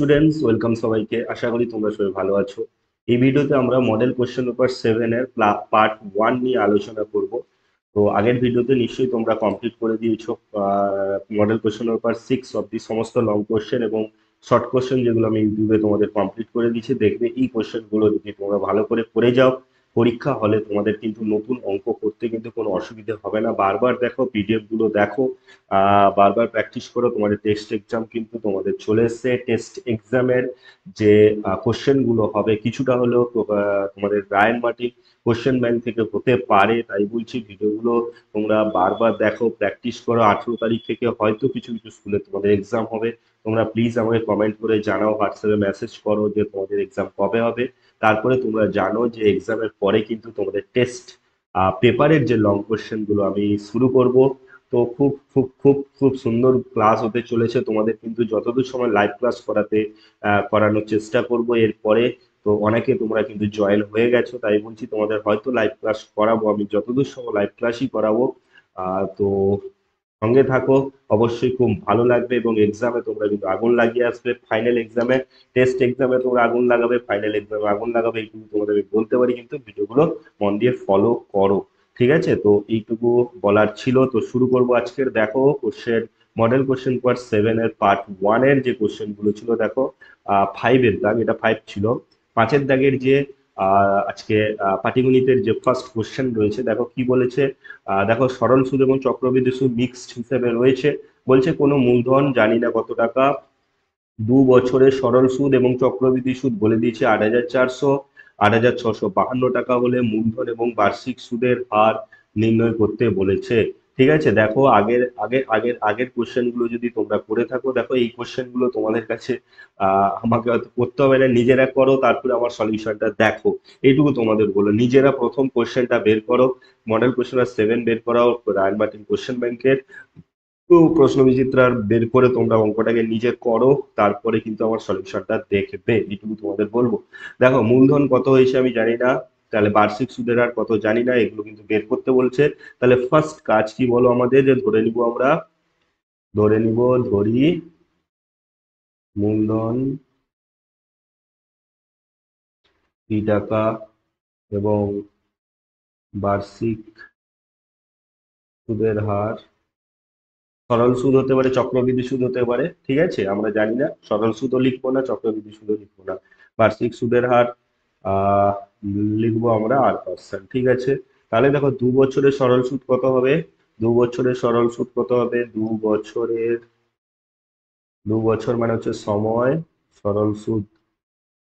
Students, welcome সবাইকে। আশা করি তোমরা সবাই ভালো আছো। এই ভিডিওতে আমরা মডেল কোশ্চেন পেপার 7 এর পার্ট 1 নিয়ে আলোচনা করব। তো আগের ভিডিওতে নিশ্চয়ই তোমরা কমপ্লিট করে দিয়েছো মডেল কোশ্চেন পেপার 6 অব্দি সমস্ত লং কোশ্চেন এবং শর্ট কোশ্চেন, যেগুলো আমি ইউটিউবে তোমাদের কমপ্লিট করে দিয়েছি। দেখবে এই কোশ্চেন গুলো যদি তোমরা ভালো করে করে যাও, পরীক্ষা হলে তোমাদের কিন্তু নতুন অঙ্ক করতে কিন্তু কোনো অসুবিধা হবে না। বারবার দেখো, পিডিএফ গুলো দেখো, বারবার প্র্যাকটিস করো। তোমাদের টেস্ট এক্সাম কিন্তু তোমাদের চলে এসছে। টেস্ট এক্সামের যে কোশ্চেন গুলো হবে, কিছুটা হলেও তোমাদের রায়ন মার্টিন কোশ্চেন ব্যাংক থেকে হতে পারে। তাই বলছি, ভিডিওগুলো তোমরা বারবার দেখো, প্র্যাকটিস করো। 18 তারিখ থেকে হয়তো কিছু কিছু স্কুলে তোমাদের এক্সাম হবে। তোমরা প্লিজ আমাকে কমেন্ট করে জানাও, হোয়াটসঅ্যাপে মেসেজ করো যে তোমাদের এক্সাম কবে হবে। তারপরে তোমরা জানো যে এক্সামের পরে কিন্তু তোমাদের টেস্ট পেপারের যে লং কোশ্চেন গুলো আমি শুরু করব। তো খুব খুব খুব খুব সুন্দর ক্লাস হতে চলেছে তোমাদের, কিন্তু যতদূর সময় লাইভ ক্লাস করানোর চেষ্টা করব এরপরে। তো অনেকে তোমরা কিন্তু জয়েন হয়ে গেছো, তাই বলছি তোমাদের হয়তো লাইভ ক্লাস করাবো, আমি যতদূর সময় লাইভ ক্লাসই করাবো। তো সঙ্গে থাকো, অবশ্যই খুব ভালো লাগবে। এবং এক্সামে তোমরা কিন্তু আগুন লাগিয়ে আসবে। ফাইনাল এক্সামে, টেস্ট এক্সামে তোমরা আগুন লাগাবে, ফাইনাল এক্সামে আগুন লাগাবে, এইটুকু তোমাদের আমি বলতে পারি। কিন্তু ভিডিওগুলো মন দিয়ে ফলো করো, ঠিক আছে? তো এইটুকু বলার ছিল। তো শুরু করবো আজকের। দেখো কোশ্চেন, মডেল কোশ্চেন পেপার 7 এর পার্ট 1 এর যে কোশ্চেন গুলো ছিল, দেখো 5 এর দাগ, এটা 5 ছিল। 5 এর দাগের যে আজকে পাটিগণিতের যে ফার্স্ট কোশ্চেন রয়েছে, দেখো কি বলেছে। দেখো, সরল সুদ এবং চক্রবৃদ্ধি সুদ মিক্সড হিসেবে রয়েছে। বলছে কোনো মূলধন জানি না কত টাকা, 2 বছরের সরল সুদ এবং চক্রবৃদ্ধি সুদ বলে দিয়েছে 8,400, 8,652 টাকা হলে মূলধন এবং বার্ষিক সুদের হার নির্ণয় করতে বলেছে। ঠিক আছে, দেখো আগের আগের আগের আগের কোশ্চেন গুলো যদি তোমরা করে থাকো, দেখো এই কোশ্চেন গুলো তোমাদের কাছে আমাকে হয়তো করতে হবে না, নিজেরা করো, তারপরে আমার সলিউশনটা দেখো। এইটুকু তোমাদের বলো, নিজেরা প্রথম কোশ্চেনটা বের করো। মডেল কোশ্চেন 7 বের করাও রায়ন মার্টিন কোশ্চেন ব্যাংকের। তো প্রশ্ন বিচিত্রা বের করে তোমরা অঙ্কটাকে নিজে করো, তারপরে কিন্তু আমার সলিউশনটা দেখবে। এটুকু তোমাদের বলবো। দেখো, মূলধন কত হয়েছে আমি জানি না, তাহলে বার্ষিক সুদের হার কত জানি না, এগুলো কিন্তু বের করতে বলছে। তাহলে ফার্স্ট কাজ কি বলো আমাদের, যে ধরে নিব আমরা, ধরি মূলধন কি টাকা এবং বার্ষিক সুদের হার। সরল সুদ হতে পারে, চক্রবৃদ্ধি সুদ হতে পারে, ঠিক আছে? আমরা জানি না, সরল সুদও লিখবো না, চক্রবৃদ্ধি সুদও লিখবো না। বার্ষিক সুদের হার আহ লিখবো আমরা 8%, ঠিক আছে? তাহলে দেখো, 2 বছরের সরল সুদ কত হবে। 2 বছরের সরল সুদ কত হবে, 2 বছর মানে হচ্ছে সময়। সরল সুদ,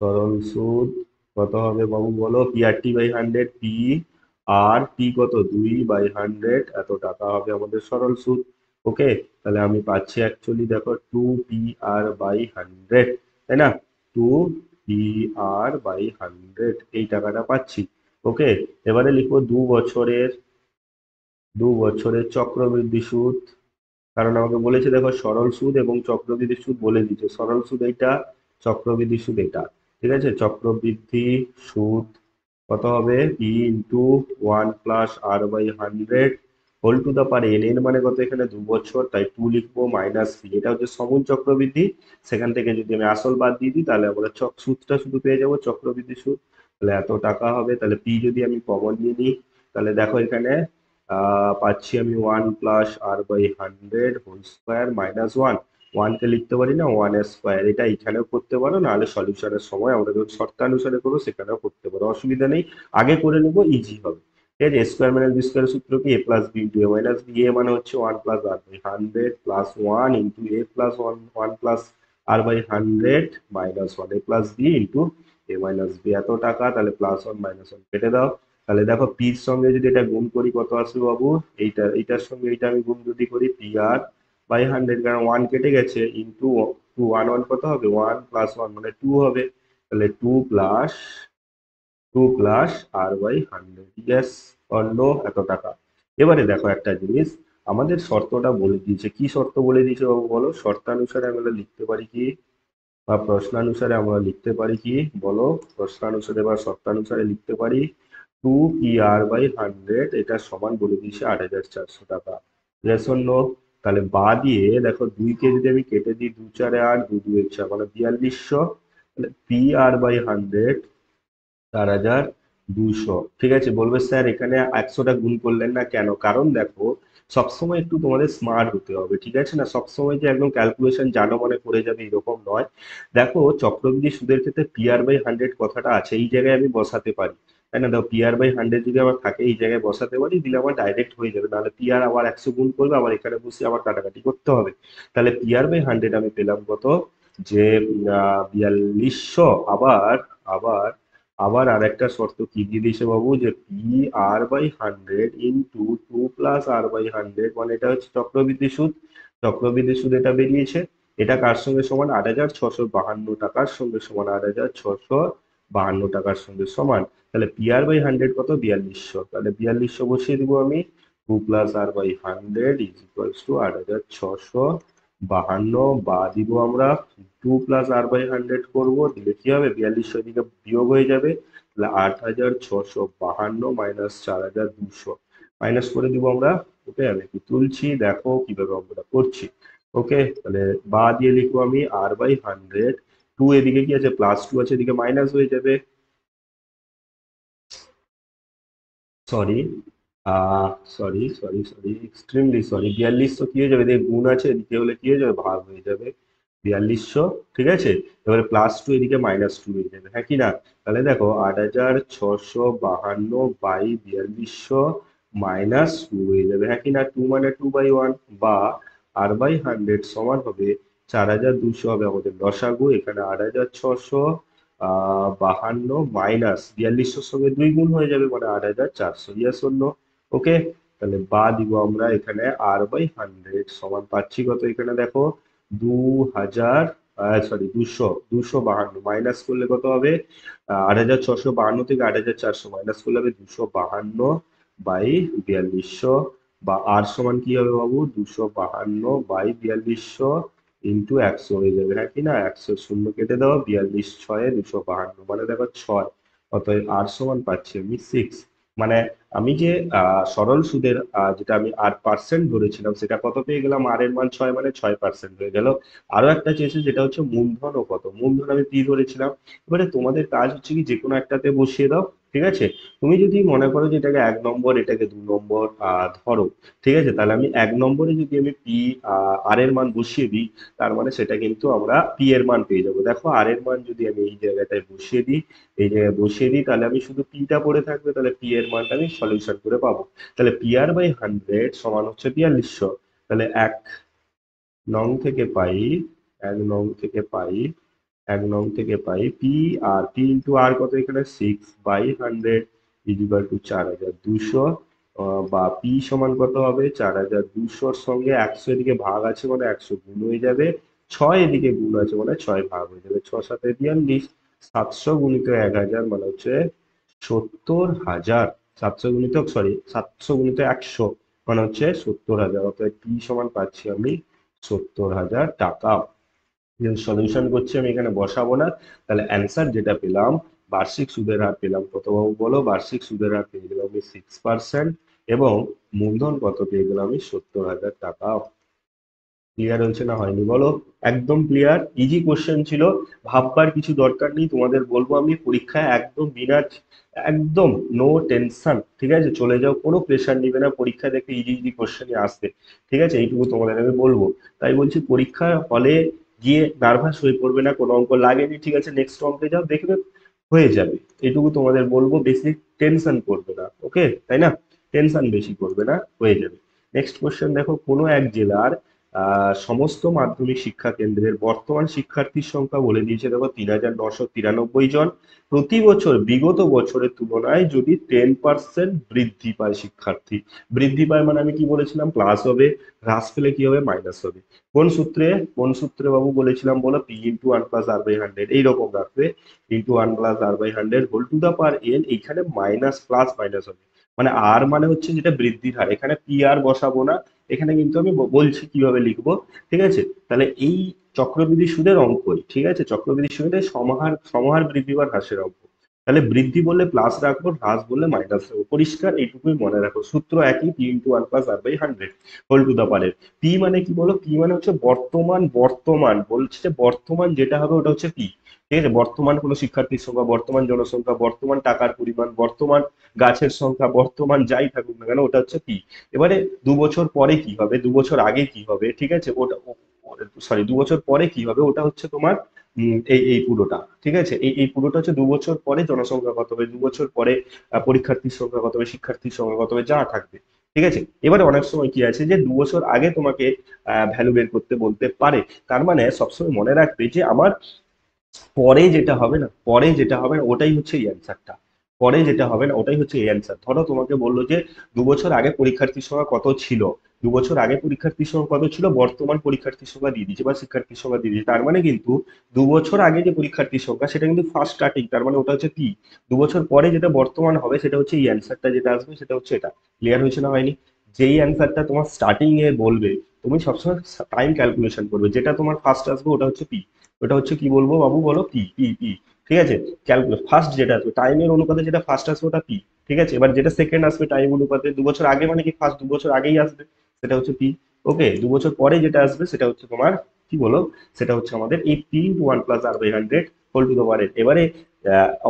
সরল সুদ কত হবে বাবু বলো। PRT/100, পি কত, 2/100, এত টাকা হবে আমাদের সরল সুদ। ওকে, তাহলে আমি পাচ্ছি অ্যাকচুয়ালি, দেখো, 2PR/100, তাই না? 2PR/100 এই টাকাটা পাচ্ছি। ওকে, এবারে লিখবো 2 বছরের চক্রবৃদ্ধি সুদ। কারণ আমাকে বলেছে, দেখো, সরল সুদ এবং চক্রবৃদ্ধি সুদ বলে দিচ্ছে। সরল সুদ এইটা, চক্রবৃদ্ধি সুদ এটা, ঠিক আছে? চক্রবৃদ্ধি সুদ কত হবে, P × 1 + R/100 whole to the power n। এর মানে কত এখানে, 2 বছর, তাই 2 লিখবো, মাইনাস পি, এটা হচ্ছে সমূল চক্রবৃদ্ধি। সেখান থেকে যদি আমি আসল বাদ দিয়ে দিই, তাহলে আমরা সুদটা শুধু পেয়ে যাবো, চক্রবৃদ্ধি সুদ। তাহলে এত টাকা হবে। তাহলে পি যদি আমি কমন নিয়ে নিই, তাহলে দেখো এখানে পাচ্ছি আমি 1 + R/100 হোল স্কোয়ার মাইনাস 1। 1 কে লিখতে পারি না, 1 এর স্কোয়ার, এটা এখানেও করতে পারো, নাহলে সলিউশনের সময় আমরা যখন শর্তানুসারে করবো সেখানেও করতে পারো, অসুবিধা নেই। আগে করে নেবো, ইজি হবে। ঠিক আছে, স্কোয়ার মাইনাস বি স্কোয়ার সূত্র কি, a + b × a - b। এ মানে হচ্ছে 1 + R/100 +1 × a + 1 R/100 - 1 + b × a - b। এত টাকা, তাহলে +1 - 1 কেটে দাও। তাহলে দেখো, পির সঙ্গে যদি এটা গুণ করি কত আসবে বাবু, এইটার সঙ্গে এইটা আমি গুণ যদি করি, PR/100, কারণ 1 কেটে গেছে, ইন্টু 2, 1 1 কত হবে, 1 + 1 মানে 2 হবে। তাহলে 2 + R/100, ইয়েস অর নো, এত টাকা। এবারে দেখো একটা জিনিস, আমাদের শর্তটা বলে দিয়েছে। কি শর্ত বলে দিয়েছে বাবু বলো? শর্তানুসারে আমরা লিখতে পারি কি, বা প্রশ্নানুসারে আমরা লিখতে পারি কি বলো? প্রশ্নানুসারে বা শর্তানুসারে লিখতে পারি 2PR/100, এটা সমান বলে দিয়েছে 8,400 টাকা। Yes or no? তাহলে বা দিয়ে দেখো 2 কে যদি আমি কেটে দিই, 2 4 8, 2 2 6 মানে 4200। তাহলে পি আর বাই 100 4,200। ঠিক আছে, বলবে স্যার এখানে 100টা গুণ করলেন না কেন? কারণ দেখো, সবসময় একটু তোমাদের স্মার্ট হতে হবে, ঠিক আছে না? সবসময় যে একদম ক্যালকুলেশন জানো মনে করে যাবে এরকম নয়। দেখো, চক্রবৃদ্ধি সুদের ক্ষেত্রে পিআর বাই 100 কথাটা আছে, এই জায়গায় আমি বসাতে পারি, তাই না? দেখো, পিআর বাই 100 যদি আমার থাকে এই জায়গায় বসাতে পারি, দিলে আমার ডাইরেক্ট হয়ে যাবে। নাহলে পিআর আবার 100 গুণ করবে, আবার এখানে বসে আবার কাটাকাটি করতে হবে। তাহলে পিআর বাই 100 আমি পেলাম কত? যে 4200। আবার আবার আবার আরেকটা শর্ত কি দিয়ে দিয়েছে বাবু, যে P R by 100 into 2 + r/100, মানে এটা হচ্ছে চক্রবৃদ্ধি সুদ। চক্রবৃদ্ধি সুদ এটা বেরিয়েছে। এটা কার সঙ্গে সমান? 8,652 টাকার সঙ্গে সমান, 8,652 টাকার সঙ্গে সমান। তাহলে পি আর বাই 100 কত? 4200। তাহলে 4200 বসিয়ে দিব আমি। 2 + r/100 ইজ ইকুয়ালস টু 8,652। বা দিব আমরা 2 + r/100 করবো, দিলে কি হবে? 4200 এদিকে বিয়োগ হয়ে যাবে। তাহলে 8,652 মাইনাস 4,200 মাইনাস করে দিব আমরা। ওকে, আমি একটু তুলছি, দেখো কিভাবে অঙ্কটা করছি। ওকে, তাহলে বা দিয়ে লিখবো আমি r/100। টু এদিকে কি আছে? +2 আছে, এদিকে মাইনাস হয়ে যাবে। Sorry, sorry sorry sorry, extremely sorry. 4200 কি হয়ে যাবে? এদিকে গুণ আছে, এদিকে হলে কি হয়ে যাবে? ভাগ হয়ে যাবে। 4200, ঠিক আছে। এবারে +2 এদিকে -2 হয়ে যাবে, হ্যাঁ কি না? তাহলে দেখো, 8,652 বাই 4200 -2 হয়ে যাবে, হ্যাঁ কি না? 2 মানে 2/1। বা r/100 সমান হবে 4,200, হবে আমাদের লসাগু। এখানে 8,652 মাইনাস 4200 সঙ্গে 2 গুণ হয়ে যাবে, মানে 8,400। Yes or no? ওকে, তাহলে বা দিব আমরা এখানে r/100 সমান পাচ্ছি কত? এখানে দেখো, 2000, সরি 252 মাইনাস করলে কত হবে? 8,652 থেকে 8,400 মাইনাস করলে হবে 252 বাই 4200। বা আর সমান কি হবে বাবু? 252 বাই 4200 ইন্টু 100 হয়ে যাবে, হ্যাঁ কি না? 100 শূন্য কেটে দাও, 42 ছয়ে 252, মানে দেখো 6। অতএব আর সমান পাচ্ছি আমি 6। মানে আমি যে সরল সুদের যেটা আমি 8% ধরেছিলাম, সেটা কত পেয়ে গেলাম? আর এর মান 6, মানে 6% হয়ে গেল। আরো একটা চেয়েছে, যেটা হচ্ছে মূলধন ও কত। মূলধন আমি পি ধরেছিলাম। এবারে তোমাদের কাজ হচ্ছে কি, যে কোনো একটাতে বসিয়ে দাও, ঠিক আছে। তুমি যদি মনে করো যে এটাকে 1 নম্বর, এটাকে 2 নম্বর ধরো, ঠিক আছে, তাহলে আমি 1 নম্বরে যদি আমি পি আর এর মান বসিয়ে দিই, তার মানে সেটা কিন্তু আমরা পি এর মান পেয়ে যাবো। দেখো, আর এর মান যদি আমি এই জায়গাটায় বসিয়ে দিই, এই জায়গায় বসিয়ে দিই, তাহলে আমি শুধু পিটা পড়ে থাকবে, তাহলে পি এর মানটা আমি সলিউশন করে পাবো। তাহলে পি আর বাই 100 সমান হচ্ছে 4200। তাহলে 1 নং থেকে পাই, 1 নং থেকে পাই, 1 নং থেকে পাই পি। আর পি ইন্টু আর কত? এখানে 6/100 ইজিক্যাল টু 4,200। বা পি সমান কত হবে? 4,200-র সঙ্গে 100 এদিকে ভাগ আছে, মানে 100 গুণ হয়ে যাবে। 6 এদিকে গুণ আছে, মানে 6 ভাগ হয়ে যাবে। 6 7 42, 700 গুণিত 1,000 মানে হচ্ছে 70,000। 700 গুণিত, সরি, 700 গুণিত 100 মানে হচ্ছে 70,000। অর্থাৎ পি সমান পাচ্ছি আমি 70,000 টাকা। সলিউশন করছি আমি, এখানে বসাবো না। তাহলে অ্যান্সার যেটা পেলাম, বার্ষিক সুদের হার পেলাম কত বাবু বলো? বার্ষিক সুদের হার পেয়ে গেলাম আমি 6%। এবং মূলধন কত পেয়ে গেলাম আমি? 70,000 টাকা। ক্লিয়ার হয়েছে না হয়নি বলো? একদম ক্লিয়ার, ইজি কোশ্চেন ছিল। ভাববার কিছু দরকার নেই, তোমাদের বলবো আমি, পরীক্ষায় একদম বিনা, একদম নো টেনশন, ঠিক আছে? চলে যাও, কোনো প্রেশার নিবে না। পরীক্ষায় দেখে ইজি ইজি কোশ্চেনই আসবে, ঠিক আছে? এইটুকু তোমাদের আমি বলবো। তাই বলছি, পরীক্ষার হলে গিয়ে নার্ভাস হয়ে পড়বে না। কোনো অঙ্ক লাগেনি, ঠিক আছে, নেক্সট অঙ্কে যাও, দেখবে হয়ে যাবে। এটুকু তোমাদের বলবো, বেশি টেনশন করবে না, ওকে? তাই না? টেনশন বেশি করবে না, হয়ে যাবে। নেক্সট কোশ্চেন দেখো, কোনো এক জেলার সমস্ত মাধ্যমিক শিক্ষা কেন্দ্রের বর্তমান শিক্ষার্থীর সংখ্যা বলে দিয়েছে, দেখো, 3,993 জন। প্রতি বছর বিগত বছরের তুলনায় যদি 10% বৃদ্ধি পায় শিক্ষার্থী। বৃদ্ধি পায় মানে আমি কি বলেছিলাম? প্লাস হবে। হ্রাস পেলে কি হবে? মাইনাস হবে। কোন সূত্রে? কোন সূত্রে বাবু বলেছিলাম বলো? পি ইন্টু 1 + r/100, এইরকম রাখবে। Into 1 + r/100 whole to the power n। এইখানে মাইনাস প্লাস মাইনাস হবে, মানে আর মানে হচ্ছে যেটা বৃদ্ধির হার, এখানে পি আর বসাবো না। এখানে কিন্তু আমি বলছি কিভাবে লিখবো, ঠিক আছে? তাহলে এই চক্রবৃদ্ধি সুদের অঙ্কই, ঠিক আছে, চক্রবৃদ্ধি সুদের সমাহার সমাহার বৃদ্ধি বা হ্রাসের অঙ্ক। তাহলে বৃদ্ধি বললে প্লাস রাখবো, হ্রাস বললে মাইনাস রাখবো। পরিষ্কার, এইটুকুই মনে রাখো। সূত্র একই, P into one plus R by hundred whole to the power. P মানে কি বলো? পি মানে হচ্ছে বর্তমান। বর্তমান বলছে যে বর্তমান যেটা হবে ওটা হচ্ছে পি। ঠিক আছে, বর্তমান কোনো শিক্ষার্থীর সংখ্যা, বর্তমান জনসংখ্যা, বর্তমান টাকার পরিমাণ, বর্তমান গাছের সংখ্যা, বর্তমান যাই থাকুক না কেন, ওটা হচ্ছে পি। এবারে 2 বছর পরে কি হবে, 2 বছর আগে কি হবে, ঠিক আছে, ওটা সরি 2 বছর পরে কি হবে, ওটা হচ্ছে তোমার এই এই পুরোটা। ঠিক আছে, এই পুরোটা হচ্ছে 2 বছর পরে জনসংখ্যা কত হবে, 2 বছর পরে পরীক্ষার্থীর সংখ্যা কত হবে, শিক্ষার্থীর সংখ্যা কত হবে, যা থাকবে। ঠিক আছে, এবারে অনেক সময় কি আছে যে 2 বছর আগে তোমাকে ভ্যালু বের করতে বলতে পারে। তার মানে সবসময় মনে রাখবে যে আমার পরে যেটা হবে না, পরে যেটা হবে না ওটাই হচ্ছে এই অ্যান্সারটা। পরে যেটা হবে না ওটাই হচ্ছে এই অ্যান্সার। ধরো তোমাকে বললো যে 2 বছর আগে পরীক্ষার্থীর সংখ্যা কত ছিল, 2 বছর আগে পরীক্ষার্থীর সংখ্যা কত ছিল, বর্তমান পরীক্ষার্থীর সংখ্যা দিয়ে দিচ্ছে বা শিক্ষার্থীর সংখ্যা দিয়ে দিচ্ছে। তার মানে কিন্তু 2 বছর আগে যে পরীক্ষার্থীর সংখ্যা সেটা কিন্তু ফার্স্ট স্টার্টিং, তার মানে ওটা হচ্ছে কি। 2 বছর পরে যেটা বর্তমান হবে সেটা হচ্ছে এই অ্যান্সারটা, যেটা আসবে সেটা হচ্ছে এটা। ক্লিয়ার হয়েছে না হয়নি? যেই অ্যান্সারটা তোমার স্টার্টিং এ বলবে, তুমি সবসময় টাইম ক্যালকুলেশন করবে, যেটা তোমার ফার্স্ট আসবে ওটা হচ্ছে পি। ওটা হচ্ছে কি বলবো বাবু, বলো? P P P. ঠিক আছে, ক্যালকুলেট ফার্স্ট যেটা আসবে টাইমের অনুপাতে, যেটা ফার্স্ট আসবে ওটা পি। ঠিক আছে, এবার যেটা সেকেন্ড আসবে টাইম অনুপাতে 2 বছর আগে মানে কি ফার্স্ট 2 বছর আগেই আসবে, সেটা হচ্ছে পি। ওকে, 2 বছর পরে যেটা আসবে সেটা হচ্ছে তোমার কি বলো, সেটা হচ্ছে আমাদের এই P into one plus R by hundred whole to the power. এবারে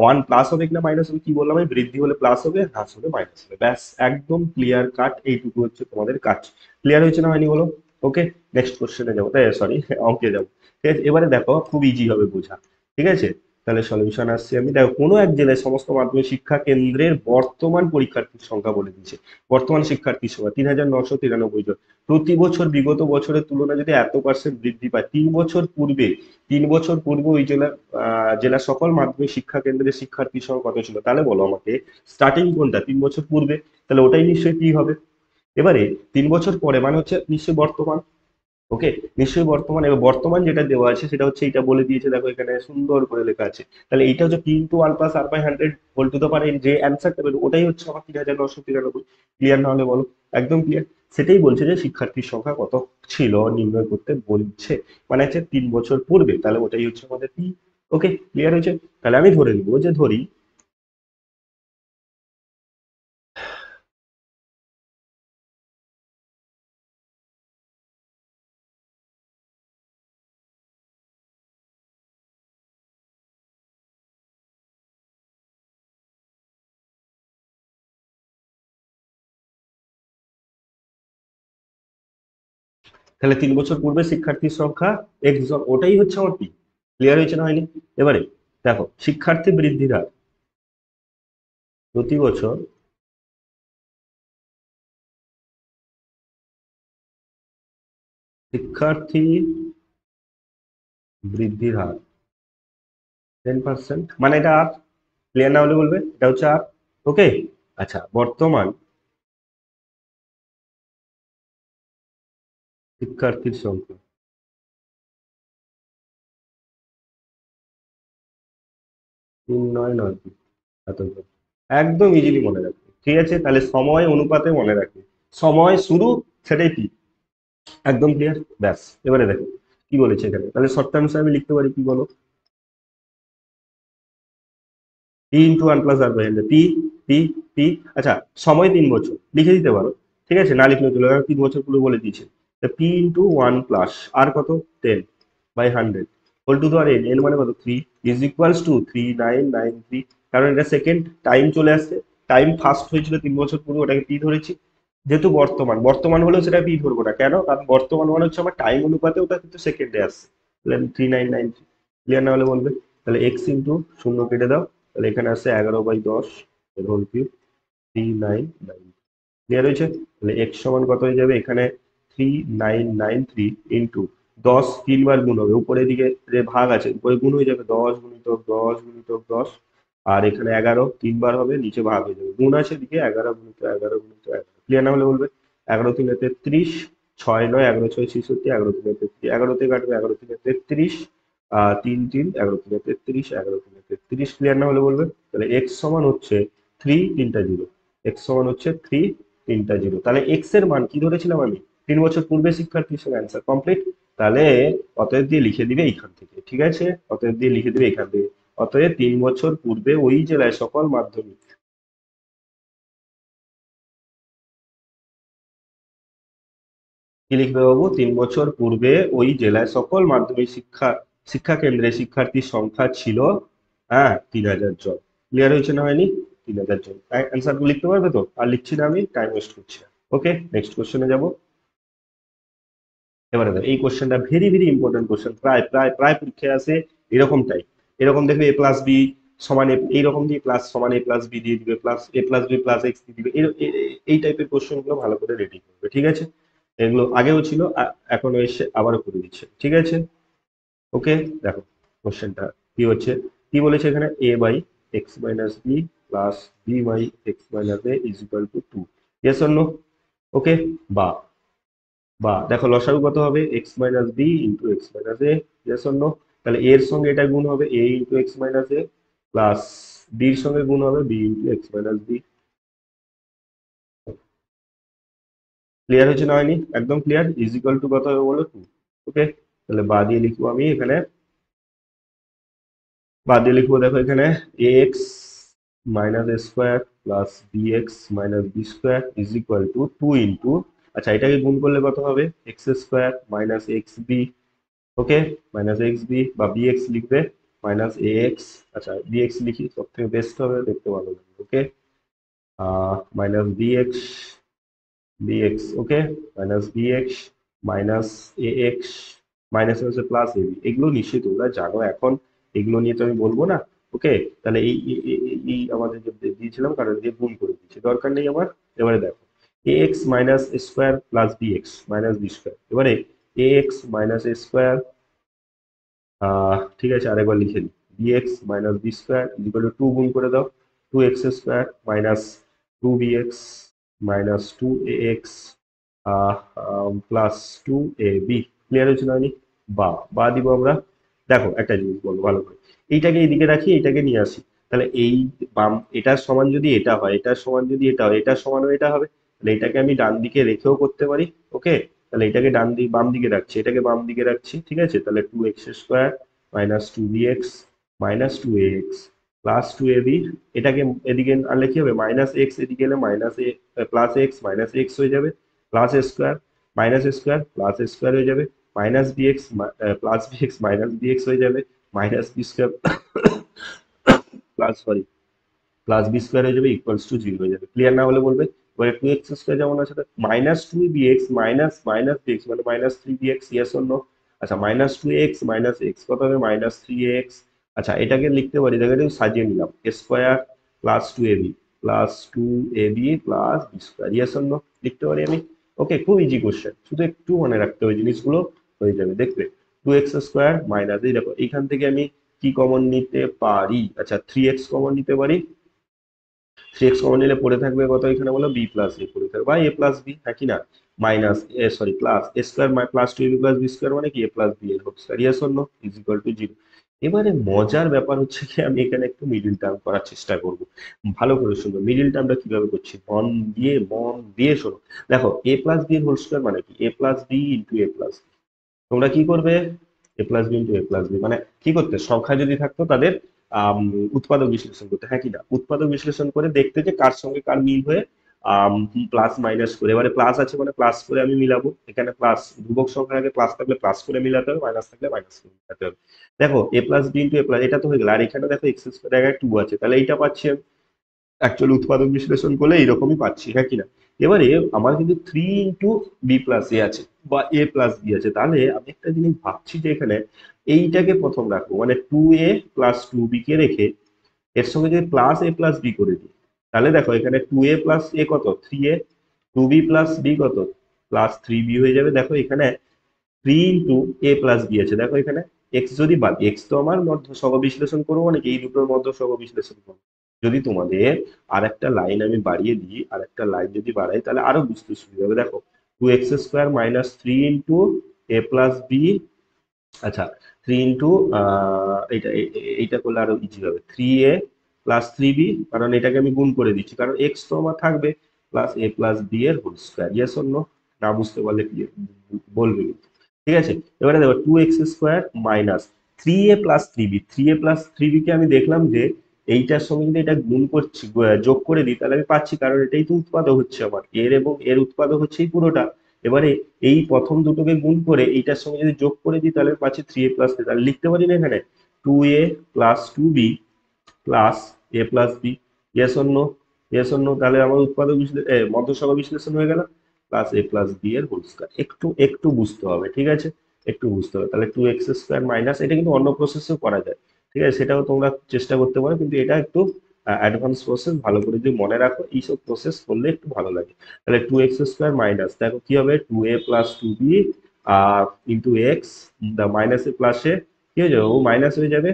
ওয়ান প্লাস হবে কিনা মাইনাস হবে কি বললাম আমি, বৃদ্ধি হলে প্লাস হবে, হ্রাস হলে মাইনাস হবে। ব্যাস, একদম ক্লিয়ার কাট, এইটুকু হচ্ছে তোমাদের কাজ। ক্লিয়ার হয়েছে না হয়নি বলো? ওকে, নেক্সট কোশ্চেনে যাবো, সরি অঙ্কে যাবো। ঠিক আছে, এবারে দেখো খুব ইজি হবে বোঝা। ঠিক আছে, তাহলে সলিউশন আসছে আমি, দেখো কোনো এক জেলায় সমস্ত মাধ্যমিক শিক্ষা কেন্দ্রের বর্তমান পরীক্ষার্থীর সংখ্যা বলে দিচ্ছে। বর্তমান শিক্ষার্থীর সংখ্যা 3,993 জন। প্রতি বছর বিগত বছরের তুলনায় যদি এত পার্সেন্ট বৃদ্ধি পায়, 3 বছর পূর্বে, 3 বছর পূর্বে ওই জেলার সকল মাধ্যমিক শিক্ষা কেন্দ্রের শিক্ষার্থীর সংখ্যা কত ছিল, তাহলে বলো আমাকে স্টার্টিং কোনটা, 3 বছর পূর্বে, তাহলে ওটাই নিশ্চয়ই কি হবে। এবারে 3 বছর পরে মানে হচ্ছে নিশ্চয়ই বর্তমান। ওকে, নিশ্চয়ই বর্তমান। এবার বর্তমান যেটা দেওয়া আছে সেটা হচ্ছে এটা বলে দিয়েছে, দেখো এখানে সুন্দর করে লেখা আছে। তাহলে এইটা হচ্ছে P into one plus R by hundred whole to the power যে অ্যান্সারটা বেরো ওটাই হচ্ছে আমার 3,993। ক্লিয়ার না হলে বলো? একদম ক্লিয়ার। সেটাই বলছে যে শিক্ষার্থীর সংখ্যা কত ছিল নির্ণয় করতে বলছে, মানে হচ্ছে 3 বছর পূর্বে, তাহলে ওটাই হচ্ছে আমাদের পি। ওকে, ক্লিয়ার হয়েছে? তাহলে আমি ধরে নিবো যে ধরি তাহলে 3 বছর পূর্বে শিক্ষার্থীর সংখ্যা এক্স জন, ওটাই হচ্ছে আমার পি। ক্লিয়ার হয়েছে না হয়নি? এবারে দেখো শিক্ষার্থী বৃদ্ধির হার প্রতি বছর, শিক্ষার্থী বৃদ্ধির হার 10%, মানে এটা আর। ক্লিয়ার না হলে বলবে, এটা হচ্ছে আর। ওকে, আচ্ছা, বর্তমান শিক্ষার্থীর সংখ্যা 3,992 এতজন। একদম ইজিলি মনে রাখবে। ঠিক আছে, তাহলে সময় অনুপাতে মনে রাখবে, সময় শুরু সেটাই কি। একদম ক্লিয়ার। ব্যাস, এবারে দেখো কি বলেছে এখানে, তাহলে শর্ট টার্মস আমি লিখতে পারি কি বলো, P into one plus R by hundred, P P P. আচ্ছা, সময় 3 বছর লিখে দিতে পারো। ঠিক আছে, না লিখলে চলে, কারণ 3 বছর পুরো বলে দিয়েছে। পি ইন্টু ওয়ান প্লাস আর কত, 10/100 হোল টু দেওয়ার এন, এন মানে কত 3, ইজ ইকুয়ালস টু 3,993। কারণ এটা সেকেন্ড টাইম চলে আসছে, টাইম ফার্স্ট হয়েছিল 3 বছর পূর্বে, ওটাকে পি ধরেছি। যেহেতু বর্তমান, বর্তমান হলেও সেটা পি ধরবো না, কেন? কারণ বর্তমান মানে হচ্ছে আমার টাইম অনুপাতে ওটা কিন্তু সেকেন্ডে আসছে। 3,993। ক্লিয়ার না হলে বলবে। তাহলে এক্স ইন্টু শূন্য কেটে দাও, তাহলে এখানে আসছে 11/10 হোল কিউব 3,993। ক্লিয়ার হয়েছে? তাহলে এক্স সমান কত হয়ে যাবে এখানে, 3,993 ইন্টু 10 তিনবার গুণ হবে, উপরের দিকে যে ভাগ আছে উপরে গুণ হয়ে যাবে, 10 গুণিতক 10 গুণিতক 10। আর এখানে 11 তিনবার হবে, নিচে ভাগ হয়ে যাবে, গুণ আছে দিকে 11 গুণিত 11 গুণিত 11। ক্লিয়ার না হলে বলবে। 11 3 33, 6 9 11 6 66, 11 3 33, 11 তে কাটবে, 11 3 33, 3 3 11 3 33, 11 3 33। ক্লিয়ার না হলে বলবে। তাহলে এক্স সমান হচ্ছে 3 3টা 0, এক্স সমান হচ্ছে 3 3টা 0। তাহলে এক্স এর মান কি ধরেছিলাম আমি, 3 বছর পূর্বে শিক্ষার্থী হিসেবে অ্যান্সার কমপ্লিট। তাহলে অতএব দিয়ে লিখে দিবে এইখান থেকে। ঠিক আছে, অতএব দিয়ে লিখে দিবে এখান থেকে। অতএব 3 বছর পূর্বে ওই জেলায় সকল মাধ্যমিক, কি লিখবে বাবু? 3 বছর পূর্বে ওই জেলায় সকল মাধ্যমিক শিক্ষা কেন্দ্রে শিক্ষার্থীর সংখ্যা ছিল, হ্যাঁ, 3,000 জন। ক্লিয়ার হয়েছে না হয়নি? 3,000 জন। অ্যান্সার লিখতে পারবে তো? আর লিখছি না, আমি টাইম ওয়েস্ট করছি না। ওকে, নেক্সট কোশ্চেনে যাব। এবারে দেখো, এই কোশ্চেনটা ভেরি ভেরি ইম্পর্টেন্ট কোশ্চেন, প্রায় প্রায় প্রায় পরীক্ষায় আসে এরকম টাইপ। এরকম দেখবে এ প্লাস বি সমান এইরকম দিয়ে প্লাস সমান এ প্লাস বি দিয়ে দিবে, plus A plus B plus x দিয়ে দিবে। এই টাইপের কোশ্চেন গুলো ভালো করে রেডি করবে, ঠিক আছে? এগুলো আগেও ছিল, এখনো এসে আবারও করে দিচ্ছে, ঠিক আছে? ওকে, দেখো কোশ্চেনটা কি হচ্ছে, কি বলেছে এখানে, A by x minus B plus B by x minus A is equal to 2। Yes or no? Okay, বা বা দেখো লসাগু কত হবে, X minus B into X minus A. Yes or no? তাহলে এর সঙ্গে এটা গুণ হবে A into X minus A, plus বির সঙ্গে গুণ হবে B into X minus B. Clear হয়েছে না হয়নি? একদম ক্লিয়ার। ইজ ইকুয়াল টু কত হবে বলো? 2। ওকে, তাহলে বা দিয়ে লিখবো আমি এখানে, বা দিয়ে লিখবো দেখো এখানে A X minus A square plus B X minus B square is equal to 2 into, আচ্ছা এটাকে গুণ করলে কত হবে, X square minus X B, okay, minus X B বা বি এক্স লিখবে, মাইনাস এ এক্স, আচ্ছা বি এক্স লিখি সব থেকে বেস্ট হবে, দেখতে ভালো লাগবে। Okay, minus B X, okay, minus B X minus A X, minus হচ্ছে প্লাস এ বি। এগুলো নিশ্চয়ই তোমরা জানো এখন, এগুলো নিয়ে তো আমি বলবো না। ওকে, তাহলে এই আমাদের যে দিয়েছিলাম কারণ দিয়ে গুণ করে দিচ্ছি, দরকার নেই আমার। এবারে দেখো A X minus square plus B X minus B square, এবারে A X minus A square, ঠিক আছে আরেকবার লিখে নিই, B X minus B square equal to 2 গুণ করে দাও, 2x square minus 2bx minus 2ax plus 2ab। Clear হয়েছে না? বা বা দিব আমরা। দেখো একটা জিনিস বলবো ভালো করে, এইটাকে এইদিকে রাখি, এইটাকে নিয়ে আসি, তাহলে এই বাম এটার সমান যদি এটা হয়, এটার সমান যদি এটা হয়, এটার সমানও এটা হবে, তাহলে এটাকে আমি ডান দিকে রেখেও করতে পারি। ওকে, তাহলে এটাকে বাম দিকে রাখছি, এটাকে বাম দিকে রাখছি, ঠিক আছে? তাহলে 2x square minus 2bx minus 2ax plus 2ab, এটাকে এদিকে আনলে কি হবে, মাইনাস এক্স এদিকে এলে মাইনাস এ প্লাস এক্স মাইনাস এক্স হয়ে যাবে, plus square minus square plus square হয়ে যাবে, minus B X plus B X minus B X হয়ে যাবে, minus B square plus sorry plus B square হয়ে যাবে ইকুয়ালস টু 0 হয়ে যাবে। ক্লিয়ার না হলে বলবে। এবারে 2x স্কোয়ার যেমন আছে, minus 2bx minus minus B X মানে minus 3bx, yes or no? আচ্ছা মাইনাস 2x মাইনাস এক্স কত হবে, মাইনাস 3x। আচ্ছা এটাকে লিখতে পারি, দেখো একটু সাজিয়ে নিলাম, square plus 2ab plus 2ab plus B square, yes or no? লিখতে পারি আমি। ওকে, খুব ইজি কোশ্চেন, শুধু একটু মনে রাখতে হবে জিনিসগুলো, হয়ে যাবে দেখবে। 2x স্কোয়ার মাইনাস, এই দেখো এইখান থেকে আমি কি কমন নিতে পারি, আচ্ছা 3x কমন নিতে পারি, 3x কমন নিলে পড়ে থাকবে কত এখানে বলো, বি প্লাস এ পড়ে থাকবে বা এ প্লাস বি, হ্যাঁ কি না? Minus A sorry plus A square plus 2ab plus B square মানে কি এ প্লাস বি এর whole square, yes or no? Is equal to 0। এবারে মজার ব্যাপার হচ্ছে কি, আমি এখানে একটু মিডিল টার্ম করার চেষ্টা করব। ভালো করে শুনো, মিডিল টার্মটা কিভাবে করছি, মন দিয়ে শোনো। দেখো এ প্লাস বি এর হোল স্কোয়ার মানে কি, A plus B into A plus, তোমরা কি করবে, এ প্লাস বি ইন্টু এ প্লাস বি মানে কি করতে, সংখ্যা যদি থাকতো তাদের আম, উৎপাদক বিশ্লেষণ করতে, হ্যাঁ কি না? উৎপাদক বিশ্লেষণ করে দেখতে যে কার সঙ্গে কার মিল হয়ে প্লাস মাইনাস করে, এবারে প্লাস আছে মানে প্লাস করে আমি মিলাবো, এখানে প্লাস ধ্রুবক সংখ্যার আগে প্লাস থাকলে প্লাস করে মিলাতে হবে, মাইনাস থাকলে মাইনাস করে মিলাতে হবে। দেখো এ প্লাস বি ইন্টু এ প্লাস, এটা তো হয়ে গেল, আর এখানে দেখো এক্স স্কোয়ার জায়গায় 2 আছে, তাহলে এইটা পাচ্ছি আমি। অ্যাকচুয়ালি উৎপাদক বিশ্লেষণ করলে এইরকমই পাচ্ছি, হ্যাঁ কিনা? এবারে আমার কিন্তু 3 ইন্টু বি প্লাস এ আছে বা এ প্লাস বি আছে, তাহলে আমি একটা জিনিস ভাবছি যে এখানে এইটাকে প্রথম রাখবো, মানে 2a প্লাস 2b কে রেখে এর সঙ্গে যদি প্লাস এ প্লাস বি করে দিই, তাহলে দেখো এখানে 2a প্লাস এ কত, 3a, 2b প্লাস বি কত, প্লাস 3b হয়ে যাবে। দেখো এখানে 3 ইন্টু a প্লাস বি আছে, দেখো এখানে এক্স যদি বাদ, এক্স তো আমার মধ্য সহ বিশ্লেষণ করবো নাকি, এই দুটোর মধ্য সহ বিশ্লেষণ করবো। যদি তোমাদের আর একটা লাইন আমি বাড়িয়ে দিই, আর একটা লাইন যদি বাড়াই তাহলে আরো বুঝতে সুবিধা হবে। দেখো 2x square minus 3 into a plus B, আচ্ছা 3 ইন্টু এইটা এইটা করলে আরো ইজি হবে, 3a প্লাস 3b, কারণ এটাকে আমি গুণ করে দিচ্ছি, কারণ এক্স তো আমার থাকবে, প্লাস এ প্লাস বি এর whole square, yes or no? না বুঝতে পারলে বলবে কিন্তু। ঠিক আছে, এবারে দেখো 2x square minus 3a plus 3b, 3a plus 3b কে আমি দেখলাম যে এইটার সঙ্গে যদি এটা গুণ করছি, যোগ করে দিই, তাহলে আমি পাচ্ছি, কারণ এটাই তো উৎপাদক হচ্ছে আমার, এর এবং এর উৎপাদক হচ্ছে এই পুরোটা। এবারে এই প্রথম দুটোকে গুণ করে এইটার সঙ্গে যদি যোগ করে দিই, তাহলে আমি পাচ্ছি 3a প্লাস 3, তাহলে লিখতে পারি না এখানে 2a plus 2b plus A plus B. Yes or no? Yes or no? তাহলে আমার উৎপাদক মধ্যসহগ বিশ্লেষণ হয়ে গেল, প্লাস এ প্লাস বি এর হোল স্কয়ার। একটু একটু বুঝতে হবে, ঠিক আছে, একটু বুঝতে হবে। তাহলে 2x² মাইনাস, এটা কিন্তু অন্য প্রসেসেও করা যায়, ঠিক আছে, সেটাও তোমরা চেষ্টা করতে পারো, কিন্তু এটা একটু অ্যাডভান্স প্রসেস, ভালো করে যদি মনে রাখো এইসব প্রসেস করলে একটু ভালো লাগে। তাহলে 2x² মাইনাস, দেখো কি হবে, 2a plus 2b into x, মাইনাসে প্লাসে কি হয়ে যাবে, ও মাইনাস হয়ে যাবে,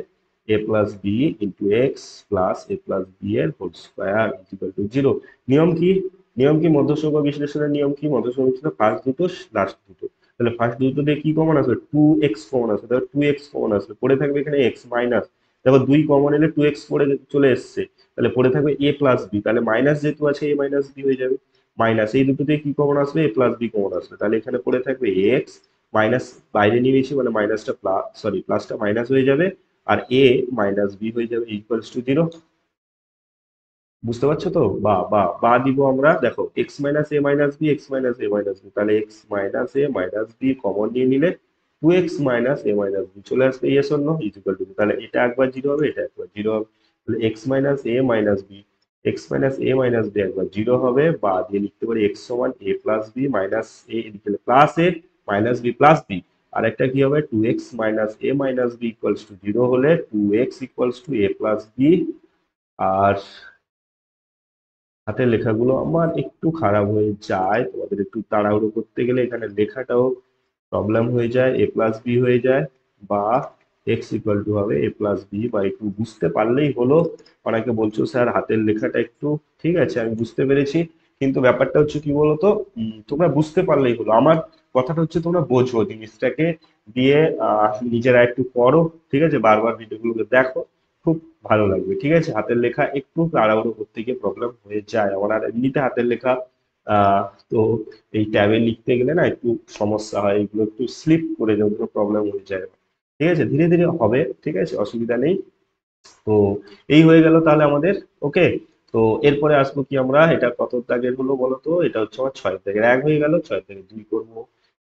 a plus B into X plus A plus B এর হোল স্কোয়ার ইকুয়াল টু 0। নিয়ম কি? নিয়ম কি মধ্যসহগ বিশ্লেষণের নিয়ম কি? মধ্যসহগ বিশ্লেষণ ফার্স্ট দুটো লাস্ট দুটো, তাহলে ফার্স্ট দুটো দিয়ে কি কমন আসবে, 2x কমন আসবে, তাহলে 2x কমন আসবে, পড়ে থাকবে এখানে x মাইনাস, দেখো 2 কমন এলে 2x পড়ে চলে এসছে, তাহলে পড়ে থাকবে a প্লাস বি, তাহলে মাইনাস যেহেতু আছে a মাইনাস বি হয়ে যাবে, মাইনাস এই দুটো দিয়ে কি কমন আসবে, a প্লাস বি কমন আসবে, তাহলে এখানে পড়ে থাকবে x মাইনাস, বাইরে নিয়ে গেছি মানে মাইনাসটা প্লাস, সরি প্লাসটা মাইনাস হয়ে যাবে, আর a মাইনাস বি হয়ে যাবে ইকুয়ালস টু 0। বুঝতে পারছো তো? বা দিব আমরা, দেখো X minus A minus B, X minus A minus B, তাহলে X minus A minus B common নিয়ে নিলে 2x minus A minus B চলে আসবে, yes or no? Equal to, তাহলে এটা একবার 0 হবে, এটা একবার 0 হবে, তাহলে X minus A minus B, X minus A minus B একবার 0 হবে, বা দিয়ে লিখতে পারি এক্স সমান A plus B minus A, এদিকে plus A minus B plus B, আর একটা কি হবে 2x minus A minus B equals to 0 হলে 2x equals to A plus B. আর হাতের লেখাগুলো আমার একটু খারাপ হয়ে যায়, তোমাদের একটু তাড়াহুড়ো করতে গেলে এখানে লেখাটাও প্রবলেম হয়ে যায়, এ প্লাস বি হয়ে যায়, বা এক্স ইকুয়াল টু হবে এ প্লাস বি বা, একটু বুঝতে পারলেই হলো। অনেকে বলছো স্যার হাতের লেখাটা একটু, ঠিক আছে আমি বুঝতে পেরেছি, কিন্তু ব্যাপারটা হচ্ছে কি বলতো, তোমরা বুঝতে পারলেই হলো, আমার কথাটা হচ্ছে তোমরা বোঝো জিনিসটাকে, দিয়ে নিজেরা একটু পড়ো, ঠিক আছে, বারবার ভিডিওগুলোকে দেখো, খুব ভালো লাগবে, ঠিক আছে। হাতের লেখা একটু তাড়াহুড়ো করতে গিয়ে প্রবলেম হয়ে যায় আমার, আর এমনিতে হাতের লেখা আহ তো এই ট্যাবে লিখতে গেলে না একটু সমস্যা হয়, এগুলো একটু স্লিপ করে যায়, ওগুলো প্রবলেম হয়ে যায়, ঠিক আছে, ধীরে ধীরে হবে, ঠিক আছে, অসুবিধা নেই। তো এই হয়ে গেল তাহলে আমাদের, ওকে। তো এরপরে আসবো কি আমরা, এটা কত দাগের হলো বলো তো, এটা হচ্ছে আমার 6 দাগের, এক হয়ে গেল, 6 দাগের 2 করবো।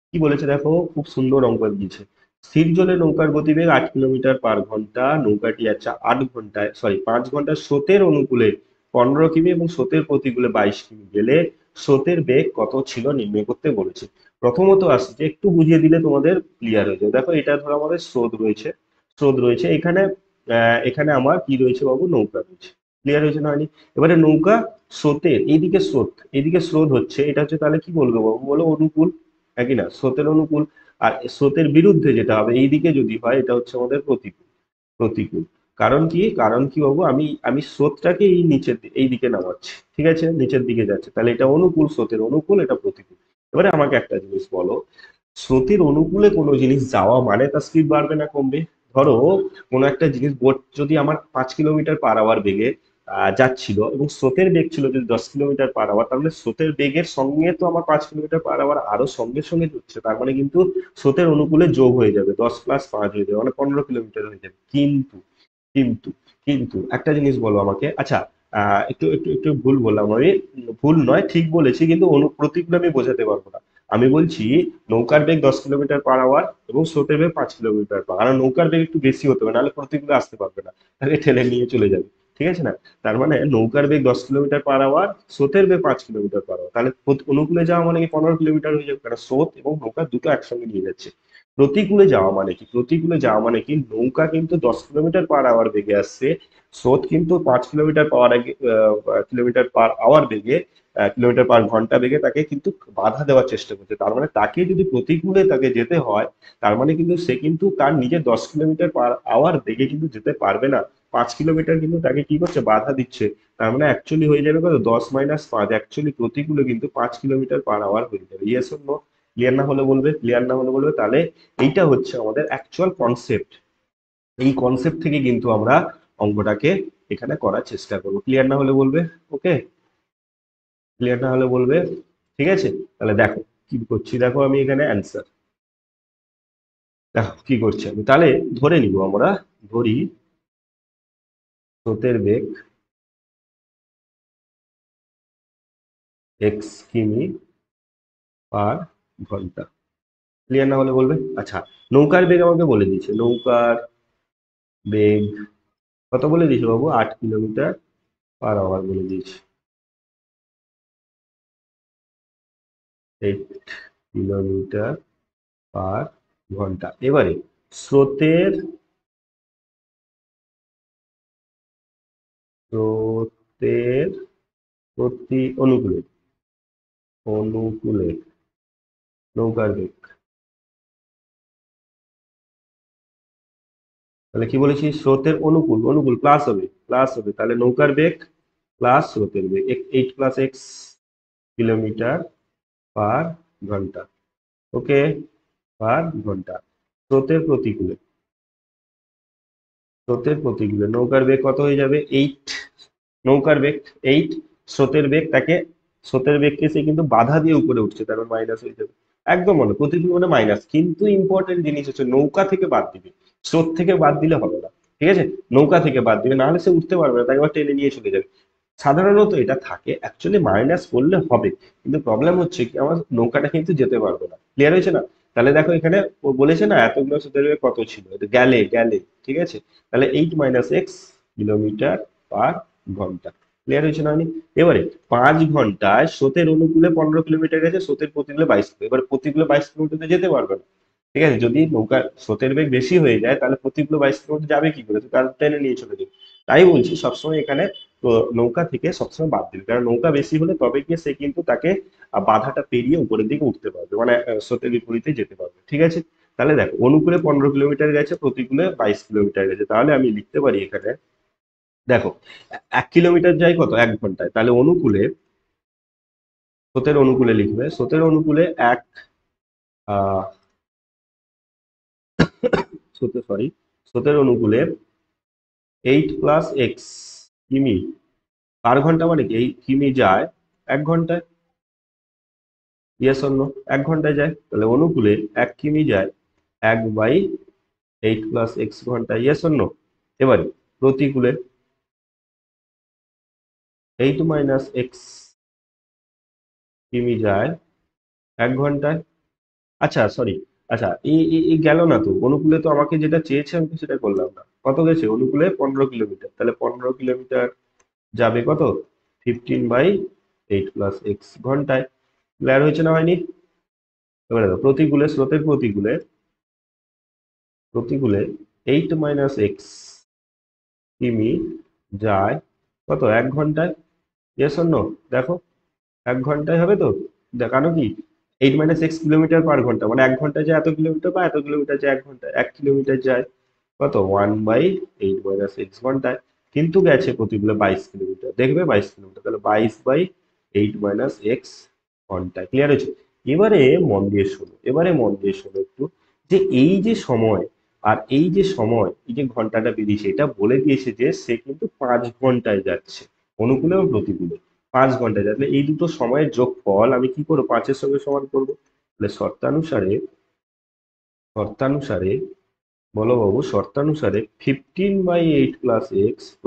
কি বলেছে দেখো, খুব সুন্দর অঙ্ক দিয়েছে। স্থির জলে নৌকার গতিবেগ 8 কিলোমিটার/ঘন্টা, নৌকাটি আচ্ছা 8 ঘন্টায়, সরি 5 ঘন্টায় স্রোতের অনুকূলে 15 কিমি এবং স্রোতের প্রতিকূলে 22 কিমি গেলে স্রোতের বেগ কত ছিল নির্ণয় করতে বলেছে। প্রথমত আসছে যে একটু বুঝিয়ে দিলে তোমাদের ক্লিয়ার হয়ে যাবে। দেখো এটা ধরো আমাদের স্রোত রয়েছে, স্রোত রয়েছে এখানে, এখানে আমার কি রয়েছে বাবু, নৌকা রয়েছে, ক্লিয়ার হয়েছে না হয়নি? এবারে নৌকা স্রোতের এইদিকে স্রোত, এইদিকে স্রোত হচ্ছে, এটা হচ্ছে তাহলে কি বলবো বাবু বলো, অনুকূল, একই না, স্রোতের অনুকূল। আর স্রোতের বিরুদ্ধে যেটা হবে এইদিকে যদি হয়, এটা হচ্ছে আমাদের প্রতিকূল, প্রতিকূল। কারণ কি, কারণ কি বাবু, আমি আমি স্রোতটাকে এই নিচের এই দিকে নামাচ্ছি, ঠিক আছে, নিচের দিকে যাচ্ছে, তাহলে এটা অনুকূল, স্রোতের অনুকূল, এটা প্রতিকূল। এবারে আমাকে একটা জিনিস বলো, স্রোতের অনুকূলে কোনো জিনিস যাওয়া মানে তার স্পিড বাড়বে না কমবে? ধরো কোনো একটা জিনিস, বোট যদি আমার 5 কিলোমিটার/আওয়ার বেগে যাচ্ছিল, এবং স্রোতের বেগ ছিল যদি 10 কিলোমিটার/আওয়ার, তাহলে স্রোতের বেগের সঙ্গে তো আমার 5 কিলোমিটার/আওয়ার আরো সঙ্গে সঙ্গে হচ্ছে, তার মানে কিন্তু স্রোতের অনুকূলে যোগ হয়ে যাবে, 10 + 5 হয়ে যাবে, মানে 15 কিলোমিটার হয়ে যাবে। কিন্তু কিন্তু কিন্তু একটা জিনিস বলো আমাকে, আচ্ছা একটু একটু একটু ভুল বললাম আমি, ভুল নয় ঠিক বলেছি, কিন্তু প্রতিকূলে আমি বোঝাতে পারবো না। আমি বলছি নৌকার বেগ 10 কিলোমিটার/আওয়ার এবং স্রোতের বেগ 5 কিলোমিটার/আওয়ার, আর নৌকার বেগ একটু বেশি হতে হবে, নাহলে প্রতিকূলে আসতে পারবে না, তাকে ঠেলে নিয়ে চলে যাবে, ঠিক আছে না? তার মানে নৌকার বেগ 10 কিলোমিটার/আওয়ার, স্রোতের বেগ 5 কিলোমিটার/আওয়ার, তাহলে অনুকূলে যাওয়া মানে কি 15 কিলোমিটার হয়ে যাবে, কারণ স্রোত এবং নৌকা দুটো একসঙ্গে নিয়ে যাচ্ছে। প্রতিকূলে যাওয়া মানে কি, প্রতিকূলে যাওয়া মানে কি, নৌকা কিন্তু 10 কিলোমিটার/আওয়ার বেগে আসছে, স্রোত কিন্তু 5 কিলোমিটার পাওয়ার আগে, কিলোমিটার/আওয়ার বেগে, কিলোমিটার/ঘন্টা বেগে তাকে কিন্তু বাধা দেওয়ার চেষ্টা করছে, তার মানে তাকে যদি প্রতিকূলে তাকে যেতে হয়, তার মানে কিন্তু সে কিন্তু তার নিজের 10 কিলোমিটার/আওয়ার বেগে কিন্তু যেতে পারবে না, 5 কিলোমিটার কিন্তু তাকে কি করছে, বাধা দিচ্ছে। তার মানে অ্যাকচুয়ালি হয়ে যাবে কত, 10 - 5, অ্যাকচুয়ালি প্রতিকূলে কিন্তু 5 কিলোমিটার/আওয়ার হয়ে যাবে, ইয়েস অর নো? ক্লিয়ার না হলে বলবে, ক্লিয়ার না হলে বলবে, তাহলে এইটা হচ্ছে আমাদের অ্যাকচুয়াল কনসেপ্ট। এই কনসেপ্ট থেকে কিন্তু আমরা অঙ্কটাকে এখানে করার চেষ্টা করবো, ক্লিয়ার না হলে বলবে, ওকে, ক্লিয়ার না হলে বলবে, ঠিক আছে। তাহলে দেখো কি করছি, দেখো আমি এখানে অ্যান্সার, দেখো কি করছি আমি, তাহলে ধরে নিব, আমরা ধরি স্রোতের বেগ এক্স কিমি পার ঘন্টা। ক্লিয়ার না হলে বলবে। আচ্ছা, নৌকার বেগ আমাকে বলে দিয়েছে, নৌকার বেগ কত বলে দিয়েছে বাবু, 8 কিলোমিটার পার আওয়ার বলে দিয়েছে। 8 কিলোমিটার পার ঘন্টা। এবারে স্রোতের স্রোতের প্রতি অনুকূলে অনুকূলে নৌকার বেগ, তাহলে কি বলেছি, স্রোতের অনুকূল, অনুকূল প্লাস হবে তাহলে নৌকার বেগ প্লাস স্রোতের বেগ, 8 + x কিলোমিটার পার ঘন্টা। ওকে, পার ঘন্টা। স্রোতের প্রতিকূলে, স্রোতের প্রতিকূলে নৌকার বেগ কত হয়ে যাবে, 8। নৌকার বেগ 8, স্রোতের বেগ তাকে, স্রোতের বেগকে সে কিন্তু বাধা দিয়ে উপরে উঠছে, তার মাইনাস হয়ে যাবে। একদম মনে, প্রতিকূল মানে মাইনাস, কিন্তু ইম্পর্টেন্ট জিনিস হচ্ছে নৌকা থেকে বাদ দিবে, স্রোত থেকে বাদ দিলে হবে না। ঠিক আছে, নৌকা থেকে বাদ দিবে, না হলে সে উঠতে পারবে না, তাকে আবার টেনে নিয়ে চলে যাবে। সাধারণত এটা থাকে, অ্যাকচুয়ালি মাইনাস করলে হবে, কিন্তু প্রবলেম হচ্ছে কি আমার নৌকাটা কিন্তু যেতে পারবে না। ক্লিয়ার হয়েছে না? তাহলে দেখো এখানে ও বলেছে না এতগুলো স্রোতের বেগ কত ছিল, এটা গেলে গেলে, ঠিক আছে, তাহলে 8 - x কিলোমিটার পার ঘন্টা। ক্লিয়ার হয়েছে না হয়নি? এবারে 5 ঘন্টায় স্রোতের অনুকূলে 15 কিলোমিটার গেছে, স্রোতের প্রতিকূলে 22 কিলোমিটার, এবার প্রতিকূলে 22 কিলোমিটার যেতে পারবে না। ঠিক আছে, যদি নৌকার স্রোতের বেগ বেশি হয়ে যায় তাহলে প্রতিকূলে 22 কিলোমিটার যাবে কি করে, তো তার টেনে নিয়ে চলে যাবে। তাই বলছি সবসময় এখানে নৌকা থেকে সবসময় বাদ দিবে, কারণ নৌকা বেশি হলে তবে গিয়ে সে কিন্তু তাকে বাধাটা পেরিয়ে উপরের দিকে উঠতে পারবে, মানে স্রোতের বিপরীতে যেতে পারবে। ঠিক আছে, তাহলে দেখো অনুকূলে 15 কিলোমিটার গেছে, প্রতিকূলে 22 কিলোমিটার গেছে, তাহলে আমি লিখতে পারি এখানে, দেখো 1 কিলোমিটার যায় কত, 1 ঘন্টায়, তাহলে অনুকূলে, স্রোতের অনুকূলে লিখবে, স্রোতের অনুকূলে এক আহ স্রোতের সরি স্রোতের অনুকূলে 8 + x কিমি পার ঘন্টা, মানে কি এই কিমি যায় 1 ঘন্টায়, ইয়েস অন্য, 1 ঘন্টায় যায়, তাহলে অনুকূলে 1 কিমি যায় 1/8 + x ঘন্টা, ইয়েস অন্য। এবারে প্রতিকূলে 8 - x কিমি যায় 1 ঘন্টায়। আচ্ছা সরি, আচ্ছা এই গেল না তো, অনুকূলে তো আমাকে যেটা চেয়েছে আমি তো সেটা করলাম না। কত গেছে অনুকূলে, 15 কিলোমিটার, তাহলে 15 কিলোমিটার যাবে কত, 15/8 + x ঘন্টায়। ক্লিয়ার হয়েছে না হয়নি? এবারে দেখো প্রতিকূলে, স্রোতের প্রতিকূলে, প্রতিকূলে 8 - x কিমি যায় কত, 1 ঘন্টায়, ইয়েস অর নো? দেখো 1 ঘন্টায় হবে তো, দেখানো কি, 8 - x কিলোমিটার পার ঘন্টা, মানে 1 ঘন্টায় যায় এত কিলোমিটার, বা এত কিলোমিটার যায় 1 ঘন্টায়, 1 কিলোমিটার যায় কত, 1/8 - x ঘন্টায়। কিন্তু গেছে প্রতিকূলে 22 কিলোমিটার, দেখবে 22 কিলোমিটার, তাহলে 22/8 - x ঘন্টায়। ক্লিয়ার হয়েছে? এবারে মন দিয়ে শোনো, এবারে মন দিয়ে শোনো একটু, যে এই যে সময়, আর এই যে সময়, এই যে ঘন্টাটা বেরিয়েছে, এটা বলে দিয়েছে যে সে কিন্তু 5 ঘন্টায় যাচ্ছে, অনুকূলে ও প্রতিকূলে 5 ঘন্টায় যাচ্ছে। এই দুটো সময়ের যোগফল আমি কি করবো, 5-এর সঙ্গে সমান করবো। তাহলে শর্তানুসারে, শর্তানুসারে বলো বাবু, শর্তানুসারে 15/8 + x +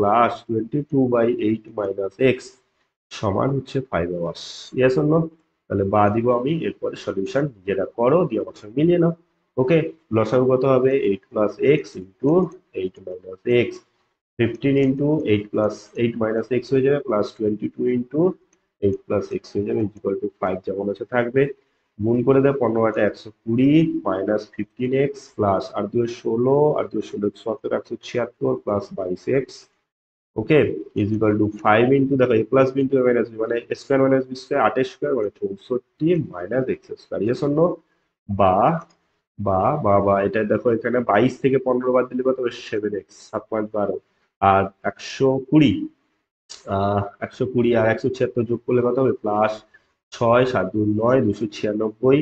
22/8 - x সমান হচ্ছে 5 আওয়ার্স। Yes or no? তাহলে বা দিব আমি, এরপরে সলিউশন যেটা করো দিয়ে আমার সঙ্গে মিলিয়ে নাও। ওকে, লসাগু কত হবে, 8 + x * 8 - x, 15 × 8 + 8 - x হয়ে যাবে, প্লাস 22 × 8 + x হয়ে যাবে, = 5 যেমন আছে থাকবে। গুণ করে দেয়, 15 × 8 = 120, -15x, plus 8 × 2 = 16, 8 × 2 = 16, 176, plus 22x। Okay, = 5 into, দেখো a plus B into a minus B, মানে a square minus B square, 8 square মানে 64 minus X square. Yes or no? বা বা এটা দেখো, এখানে 22 থেকে 15 বাদ দিলে কত হবে, 7x, 7 × 5 = 12, আর 120, 120 আর 176 যোগ করলে কত হবে, প্লাস 6, 7 × 2 = 9, 296,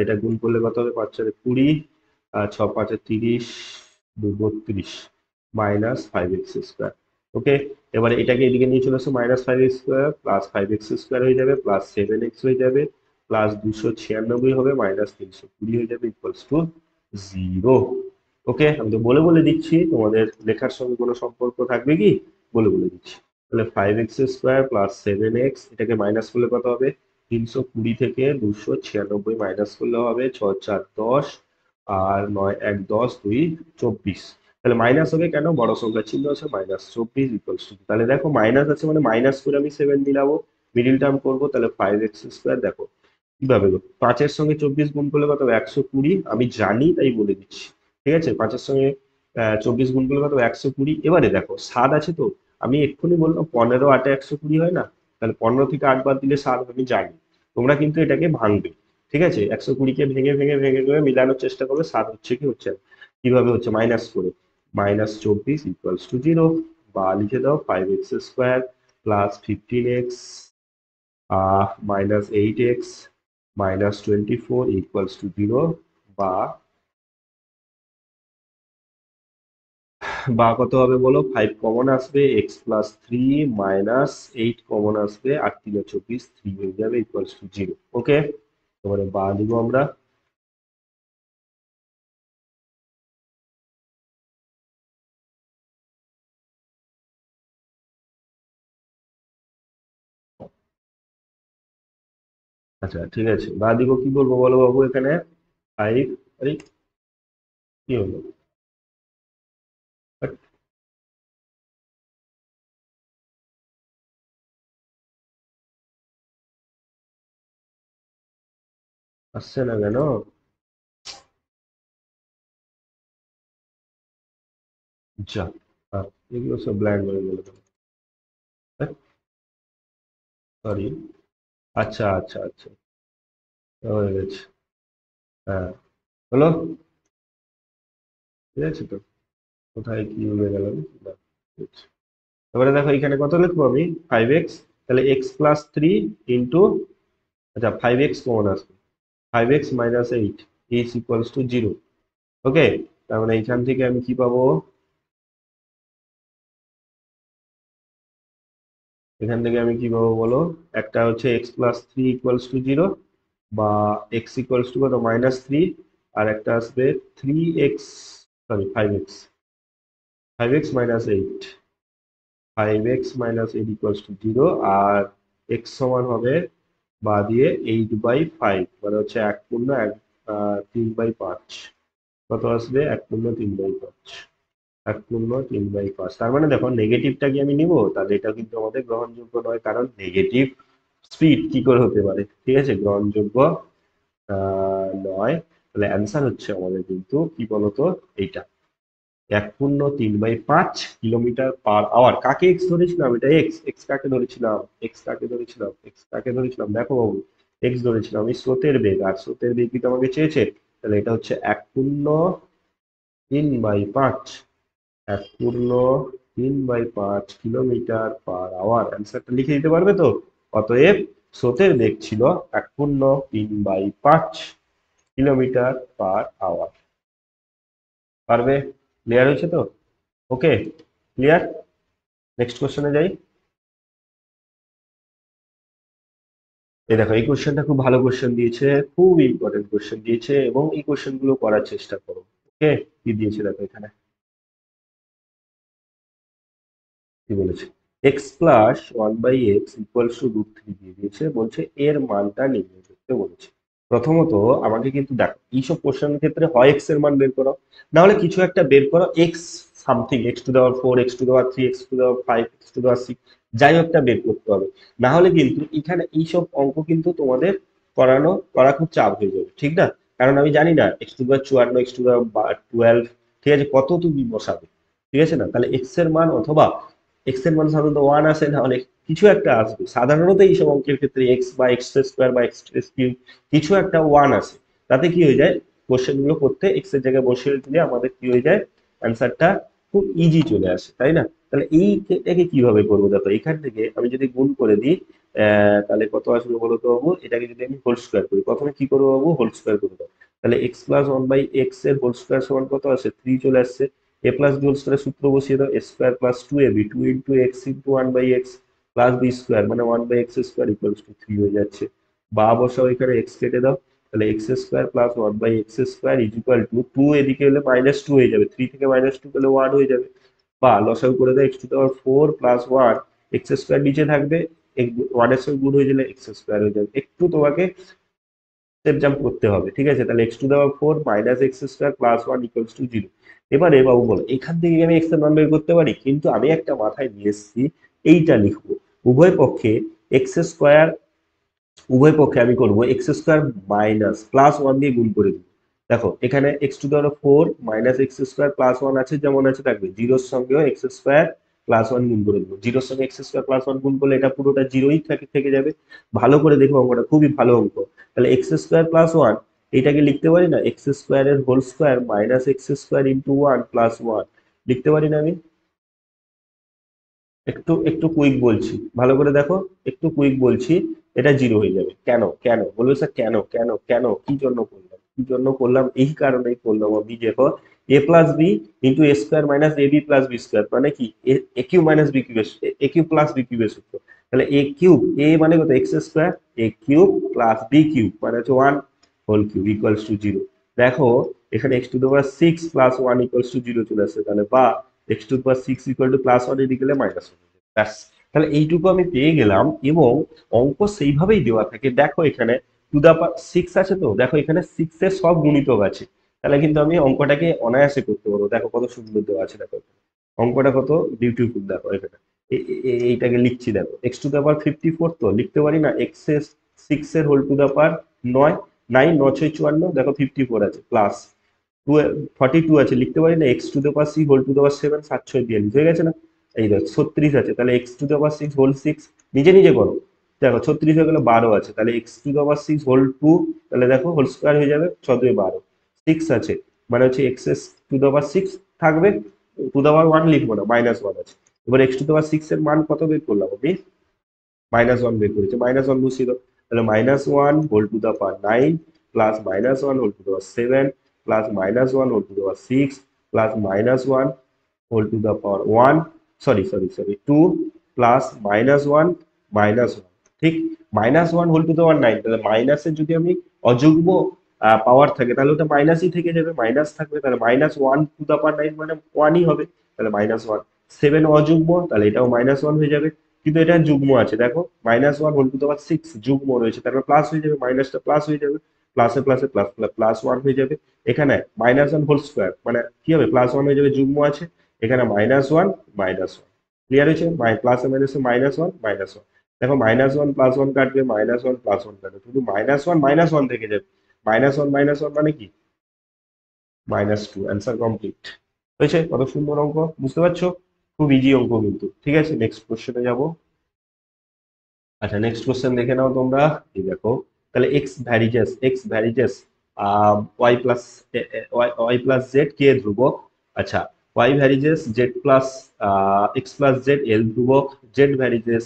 এটা গুণ করলে কত হবে, 5 × 4 = 20, 6 × 5 = 30, 2 = 32, -5x²। ওকে, এবারে এটাকে এদিকে নিয়ে চলে আসো, -5x² প্লাস 5x² হয়ে যাবে, প্লাস 7x হয়ে যাবে, প্লাস 296 হবে মাইনাস 320 হয়ে যাবে ইকুয়ালস টু 0। ওকে, আমি তো বলে বলে দিচ্ছি, তোমাদের লেখার সঙ্গে কোনো সম্পর্ক থাকবে কি? বলে বলে দিচ্ছি। তাহলে 5x² প্লাস 7x, এটাকে মাইনাস করলে কত হবে? 320 থেকে 296 মাইনাস করলে হবে 6 4 10, আর 9 1 10, 2 24। তাহলে মাইনাস হবে কেন? বড় সংখ্যার চিহ্ন আছে, মাইনাস 24 ইকুয়ালস টু, তাহলে দেখো মাইনাস আছে মানে মাইনাস করে আমি 7 মিলাবো, মিডিল টার্ম করবো। তাহলে 5x², দেখো কিভাবে গো? 5-এর সঙ্গে 24 গুণ করলে কত হবে? 120। আমি জানি তাই বলে দিচ্ছি, ঠিক আছে? 5-এর সঙ্গে 24 গুণ করলে কত হবে? 120। এবারে দেখো 7 আছে তো, আমি এক্ষুনি বললাম 15 8 120 হয় না? তাহলে 15 থেকে 8 বাদ দিলে 7, আমি জানি। তোমরা কিন্তু এটাকে ভাঙবে, ঠিক আছে? 120 কে ভেঙে ভেঙে ভেঙে ভেঙে মিলানোর চেষ্টা করবে, 7 হচ্ছে কি হচ্ছে না। কিভাবে হচ্ছে? মাইনাস করে, -24 ইকুয়ালস টু 0, বা লিখে দাও 5x² plus 15x -8x -24 equals to 0, বা বা কত হবে বলো? 5 কমন আসবে, x+3 -8 কমন আসবে, 8 3 24, 3 হয়ে যাবে ইকুয়ালস টু 0। ওকে, এবারে বা দিব আমরা। আচ্ছা ঠিক আছে, বা দিব, কি বলবো বলো বাবু এখানে? 5, আরে কি হলো? বাট আসছে না কেন? যা, এগুলো সব ব্ল্যাঙ্ক হয়ে গেল। সরি। আচ্ছা আচ্ছা আচ্ছা, হয়ে গেছে। হ্যাঁ, হলো, ঠিক আছে তো। কোথায় কি হয়ে গেল? না, ঠিক আছে। এবারে দেখো এখানে কত লিখবো আমি? 5x, তাহলে x+3 ইন্টু, আচ্ছা 5x কমন আসবে, 5x -8 ইজ ইকুয়ালস টু 0। ওকে, তার মানে এখান থেকে আমি কি পাবো? এখান থেকে আমি কি পাবো বলো? একটা হচ্ছে x+3 ইকুয়ালস টু 0, বা x ইকুয়ালস টু কত? -3, আর একটা আসবে 3x, sorry 5x, 5x -8, 5x -8 equals to 0, আর x সমান হবে বা দিয়ে 8/5, মানে হচ্ছে 1/3/5। কত আসবে? 1/3/5, 1/3/5। তার মানে দেখো নেগেটিভটা কি আমি নিব? তাহলে এটা কিন্তু আমাদের গ্রহণযোগ্য নয়, কারণ নেগেটিভ স্পিড কি করে হতে পারে? ঠিক আছে, গ্রহণযোগ্য নয়। তাহলে অ্যান্সার হচ্ছে আমাদের কিন্তু কি বলতো? এইটা 1/3/5 কিলোমিটার পার আওয়ার। কাকে এক্স ধরেছিলাম? এটা এক্স, এক্স কাকে ধরেছিলাম? এক্স কাকে ধরেছিলাম? এক্স কাকে ধরেছিলাম? দেখো বাবু, এক্স ধরেছিলাম আমি স্রোতের বেগ, আর স্রোতের বেগ কিন্তু আমাকে চেয়েছে। তাহলে এটা হচ্ছে 1/3/5, 1/3/5 কিলোমিটার পার আওয়ার। অ্যান্সারটা লিখে দিতে পারবে তো? অতএব স্রোতের বেগ ছিল 1/3/5 কিলোমিটার পার আওয়ার। পারবে? ক্লিয়ার হয়েছে তো? ওকে, ক্লিয়ার। নেক্সট কোশ্চেনে যাই। এই দেখো, এই কোশ্চেনটা খুব ভালো কোশ্চেন দিয়েছে, খুব ইম্পর্টেন্ট কোশ্চেন দিয়েছে, এবং এই কোশ্চেন গুলো করার চেষ্টা করো। ওকে, কি দিয়েছে দেখো এখানে, কি বলেছে? x+1/x=√3 দিয়ে দিয়েছে, বলছে এর মানটা নির্ণয় করতে বলেছে। প্রথমত আমাকে কিন্তু দেখো, এইসব কোশ্চেনের ক্ষেত্রে হয় এক্স এর মান বের করো, না হলে কিছু একটা বের করো, x something, x⁴, x⁴, x⁵, x⁴, যাই হোক একটা বের করতে হবে। না হলে কিন্তু এখানে এইসব অঙ্ক কিন্তু তোমাদের করা খুব চাপ হয়ে যাবে, ঠিক না? কারণ আমি জানি না x⁴ 54, x⁴ 12, ঠিক আছে, কত তুমি বসাবে, ঠিক আছে না? তাহলে এক্স এর মান, অথবা এক্স এর মান সাধারণত 1 আসে, না হলে কিছু একটা আসবে। সাধারণত এইসব অঙ্কের ক্ষেত্রে এক্স বা x² বা x³ কিছু একটা 1 আসে। তাতে কি হয়ে যায়? কোশ্চেন গুলো করতে এক্স এর জায়গায় বসিয়ে দিলে আমাদের কি হয়ে যায়? অ্যান্সারটা খুব ইজি চলে আসে, তাই না? তাহলে এইটাকে কিভাবে করবো? দেখো এখান থেকে আমি যদি গুণ করে দিই, তাহলে কত আসবে বলো তো বাবু? এটাকে যদি আমি হোল স্কোয়ার করি, প্রথমে কি করবো বাবু? হোল স্কোয়ার করে দাও। তাহলে x+1/x এর হোল স্কোয়ার সমান কত আসে? 3 চলে আসছে। a প্লাস বি হোল স্কোয়ারের সূত্র বসিয়ে দাও, a² plus 2ab, 2 into X into 1/x plus B square, মানে 1/x² ইকুয়ালস টু 3 হয়ে যাচ্ছে। বা বসাও, এখানে এক্স কেটে দাও, তাহলে X square plus one by X square is equal to two, এদিকে হলে মাইনাস টু হয়ে যাবে, থ্রি থেকে মাইনাস টু গেলে ওয়ান হয়ে যাবে, বা লসাগু করে দাও X to power four plus one, X square নিচে থাকবে, ওয়ানের সঙ্গে গুণ হয়ে গেলে এক্স স্কোয়ার হয়ে যাবে। একটু তোমাকে স্টেপ জাম্প করতে হবে, ঠিক আছে? তাহলে এক্স টু দেওয়ার four minus X square plus one equals to zero. এবারে বাবু বলো এখান থেকে কি আমি এক্স এর মান বের করতে পারি? কিন্তু আমি একটা মাথায় নিয়ে এসেছি, এইটা লিখবো উভয় পক্ষে এক্স স্কোয়ার, উভয় পক্ষে আমি করবো x square minus plus one দিয়ে গুণ করে দিব। দেখো এখানে এক্স টু দেওয়ার four minus X square plus one আছে, যেমন আছে থাকবে, জিরোর সঙ্গেও এক্স স্কোয়ার প্লাস ওয়ান গুণ করে দেবো, জিরোর সঙ্গে এক্স স্কোয়ার প্লাস ওয়ান গুণ করলে এটা পুরোটা জিরোই থেকে যাবে। ভালো করে দেখো অঙ্কটা খুবই ভালো অঙ্ক। তাহলে এক্স স্কোয়ার প্লাস ওয়ান, এটাকে লিখতে পারি না এক্স স্কোয়ারের whole square minus X square into one plus one, লিখতে পারি না আমি? একটু একটু কুইক বলছি, ভালো করে দেখো, একটু কুইক বলছি, এটা জিরো হয়ে যাবে। কেন কেন বলবে স্যার, কেন কেন কেন কি জন্য করলাম, কি জন্য করলাম? এই কারণেই করলাম আমি, দেখো এ plus B into A square minus A B plus B square মানে কি, এ কিউ মাইনাস বি কিউবের, এ কিউ প্লাস বি কিউবের সূত্র। তাহলে এ কিউব, এ মানে কত, X square, A cube plus B cube মানে হচ্ছে one whole cube equals to zero. দেখো এখানে X to the power six plus one equals to zero চলে আসছে, তাহলে বা X to the power six equal to plus one এদিকে গেলে মাইনাস ওয়ান। ব্যাস, তাহলে এইটুকু আমি পেয়ে গেলাম। এবং অঙ্ক সেইভাবেই দেওয়া থাকে, দেখো এখানে টু দা পাওয়ার সিক্স আছে, তো দেখো এখানে সিক্স এর সব গুণিতক আছে, তাহলে কিন্তু আমি অঙ্কটাকে অনায়াসে করতে পারবো। দেখো কত সুন্দর দেওয়া আছে, দেখো অঙ্কটা কত বিউটিফুল। দেখো এখানে এইটাকে লিখছি, দেখো X to the power fifty four, তো লিখতে পারি না এক্স এর সিক্স এর হোল টু দা পাওয়ার নয়, নাইন নয় ছয় চুয়ান্ন, দেখো ফিফটি ফোর আছে, প্লাস টু ফর্টি টু আছে, লিখতে পারি না এক্স টু দা পাওয়ার সি whole to the power seven, সাত ছয় বিয়াল্লিশ হয়ে গেছে না? এই দেখো ছত্রিশ আছে, তাহলে X to the power six whole six, নিজে নিজে করো, দেখো ছত্রিশ হয়ে গেলে বারো আছে, তাহলে X to the power six whole two, তাহলে দেখো হোল স্কোয়ার হয়ে যাবে, ছ দুয়ে বারো, সিক্স আছে, মানে হচ্ছে X as to the power six থাকবে, টু দা পাওয়ার ওয়ান লিখবো না, মাইনাস ওয়ান আছে। এবার X to the power six এর মান কত বের করলাম আমি? মাইনাস ওয়ান বের করেছে, মাইনাস ওয়ান বসিয়ে দাও, তাহলে minus one whole to the power nine plus minus one whole to the power seven plus minus one whole to the power six plus minus one whole to the power one, sorry two plus minus one minus one, ঠিক, minus one whole to the power nine, তাহলে মাইনাসের যদি আমি অযুগ্ম পাওয়ার থাকে তাহলে ওটা মাইনাসই থেকে যাবে, মাইনাস থাকবে, তাহলে minus one to the power nine মানে ওয়ানই হবে, তাহলে মাইনাস ওয়ান। সেভেন অযুগ্ম, তাহলে এটাও মাইনাস ওয়ান হয়ে যাবে, কিন্তু এটা যুগ্ম আছে, দেখো minus one whole to the power six যুগ্ম রয়েছে, তারপর প্লাস হয়ে যাবে, মাইনাসটা প্লাস হয়ে যাবে, প্লাসে প্লাসে প্লাস প্লাস ওয়ান হয়ে যাবে। এখানে মাইনাস ওয়ান হোল স্কোয়ার মানে কি হবে, প্লাস ওয়ান হয়ে যাবে, যুগ্ম আছে, এখানে minus one minus one, clear হয়েছে, প্লাসে মাইনাসে মাইনাস ওয়ান মাইনাস ওয়ান, দেখো মাইনাস ওয়ান প্লাস ওয়ান কাটবে, মাইনাস ওয়ান প্লাস ওয়ান কাটবে, শুধু মাইনাস ওয়ান থেকে যাবে, মাইনাস ওয়ান মানে কি, মাইনাস টু, অ্যান্সার কমপ্লিট হয়েছে। কত সুন্দর অঙ্ক, বুঝতে পারছো? খুব ইজি অঙ্ক কিন্তু, ঠিক আছে? নেক্সট কোশ্চেনে যাবো। আচ্ছা নেক্সট কোশ্চেন দেখে নাও তোমরা, এই দেখো, তাহলে X varies Y plus Y plus Z K ধ্রুবক, আচ্ছা Y varies Z plus X plus Z L ধ্রুবক, Z varies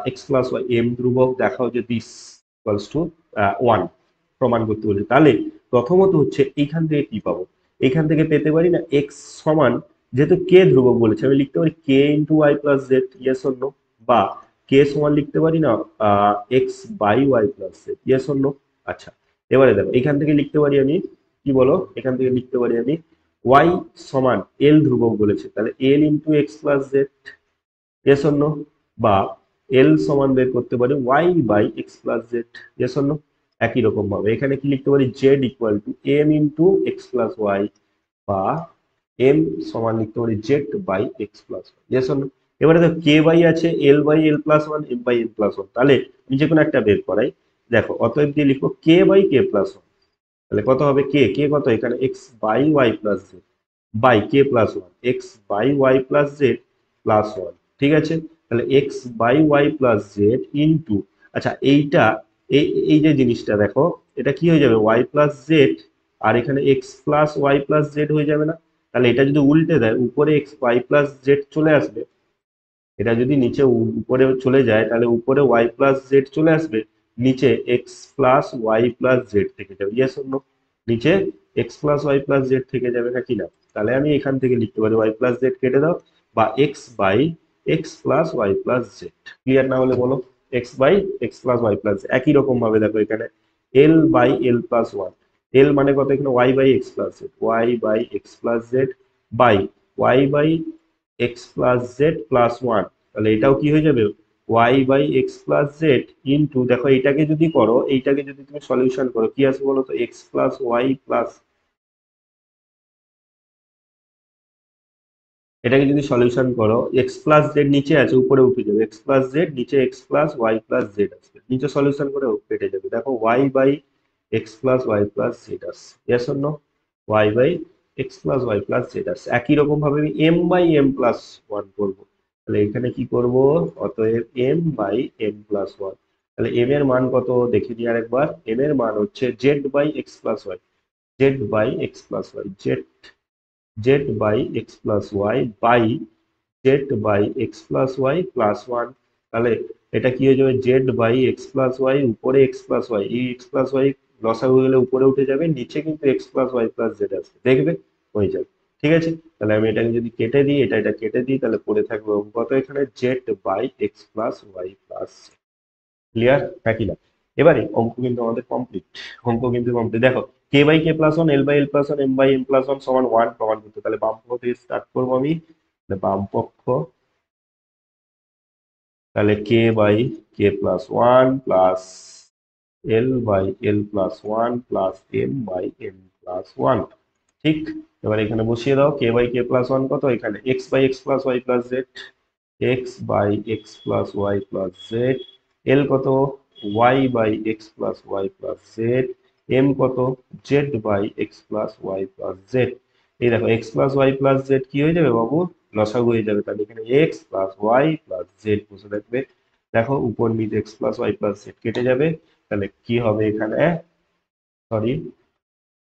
X plus Y M ধ্রুবক, দেখাও যে দিস ইকুয়ালস টু ওয়ান, প্রমাণ করতে বলি। তাহলে প্রথমত হচ্ছে এইখান থেকে কি পাবো, এইখান থেকে পেতে পারি না এক্স সমান, যেহেতু কে ধ্রুবক বলেছে আমি লিখতে পারি K into Y plus Z, yes or no, বা কে সমান লিখতে পারি না X by Y plus Z, yes or no. আচ্ছা এবারে দেখো এখান থেকে লিখতে পারি আমি, কি বলো, এখান থেকে লিখতে পারি আমি ওয়াই সমান এল ধ্রুবক বলেছে, তাহলে L into X plus Z, yes or no, বা এল সমান বের করতে পারি Y by x plus Z, yes or no. একই রকম ভাবে এখানে কি লিখতে পারি, Z equal to M into X plus Y, বা এম সমান লিখতে পারি Z by x plus Y, yes or no. এবারে দেখো কে বাই আছে L by L plus one, M by L plus one, তাহলে আমি যে কোনো একটা বের করাই, দেখো অতএব দিয়ে লিখবো k by K plus one, তাহলে কত হবে, কে কে কত, এখানে x by Y plus Z by K plus one, x by Y plus Z plus one, ঠিক আছে? তাহলে x by Y plus Z into, আচ্ছা এইটা, এই এই যে জিনিসটা দেখো, এটা কি হয়ে যাবে, ওয়াই প্লাস জেড, আর এখানে x plus Y plus z হয়ে যাবে না? তাহলে এটা যদি উল্টে দেয়, উপরে এক্স ওয়াই প্লাস জেড চলে আসবে, এটা যদি নিচে উপরে চলে যায় তাহলে উপরে ওয়াই প্লাস জেড চলে আসবে, নিচে x plus Y plus z থেকে যাবে, ইয়েস অর নো, নিচে x plus Y plus z থেকে যাবে নাকি না? তাহলে আমি এখান থেকে লিখতে পারি ওয়াই প্লাস জেড কেটে দাও, বা X by x plus Y plus Z, clear না হলে বলো। X by x plus Y plus, একই রকম ভাবে দেখো এখানে L by L plus one, L মানে কত এখানে Y by x plus Z, Y by x plus Z by Y by x plus Z plus one, তাহলে এটাও কি হয়ে যাবে Y by x plus Z into, দেখো এইটাকে যদি করো, এইটাকে যদি তুমি সলিউশন করো কি আসবে বলো তো, এক্স প্লাস ওয়াই প্লাস, এটাকে যদি সলিউশন করো এক্স প্লাস জেড নিচে আছে উপরে উঠে যাবে, এক্স প্লাস জেড নিচে x plus Y plus Z আসবে, নিচে সলিউশন করে কেটে যাবে, দেখো Y by x plus Y plus Z আসছে, yes or no, Y by x plus Y plus Z আসছে। একই রকম ভাবে আমি M by M plus one করবো, তাহলে এখানে কি করব, অতএব M by M plus one, তাহলে এম এর মান কত দেখে নিই আরেকবার, এম এর মান হচ্ছে z by x plus y, z by x plus y, z z by x plus y by z by x plus Y plus one, তাহলে এটা কি হয়ে যাবে z by x plus y উপরে এক্স প্লাস ওয়াই, এই x plus y লসাগু হয়ে গেলে উপরে উঠে যাবে, নিচে কিন্তু x plus Y plus Z আসবে, দেখবে হয়ে যাবে। ঠিক আছে, তাহলে আমি এটাকে যদি কেটে দিই, এটা কেটে দিই, তাহলে পড়ে থাকবে কত এখানে z by x plus Y plus, clear নাকি না? এবারে অঙ্ক কিন্তু আমাদের কমপ্লিট, অঙ্ক কিন্তু কমপ্লিট। দেখো K by K plus one, L by L plus one, M by M plus one সমান ওয়ান প্রমাণ করতে, তাহলে বাম পক্ষ থেকে স্টার্ট করবো আমি, বাম পক্ষ, তাহলে K by K plus one plus L by L plus one plus M by M plus one, ঠিক। এবার এখানে বসিয়ে দাও K by K plus one কত এখানে x by x plus Y plus Z, X by x plus Y plus Z, L কত Y by x plus Y plus Z, M কত Z by x plus Y plus Z. এই দেখো X plus Y plus z কি হয়ে যাবে বাবু, লসাগু হয়ে যাবে, তাহলে এখানে x plus Y plus z বসে থাকবে, দেখো উপর নিচে x plus Y plus z কেটে যাবে, তাহলে কি হবে এখানে, সরি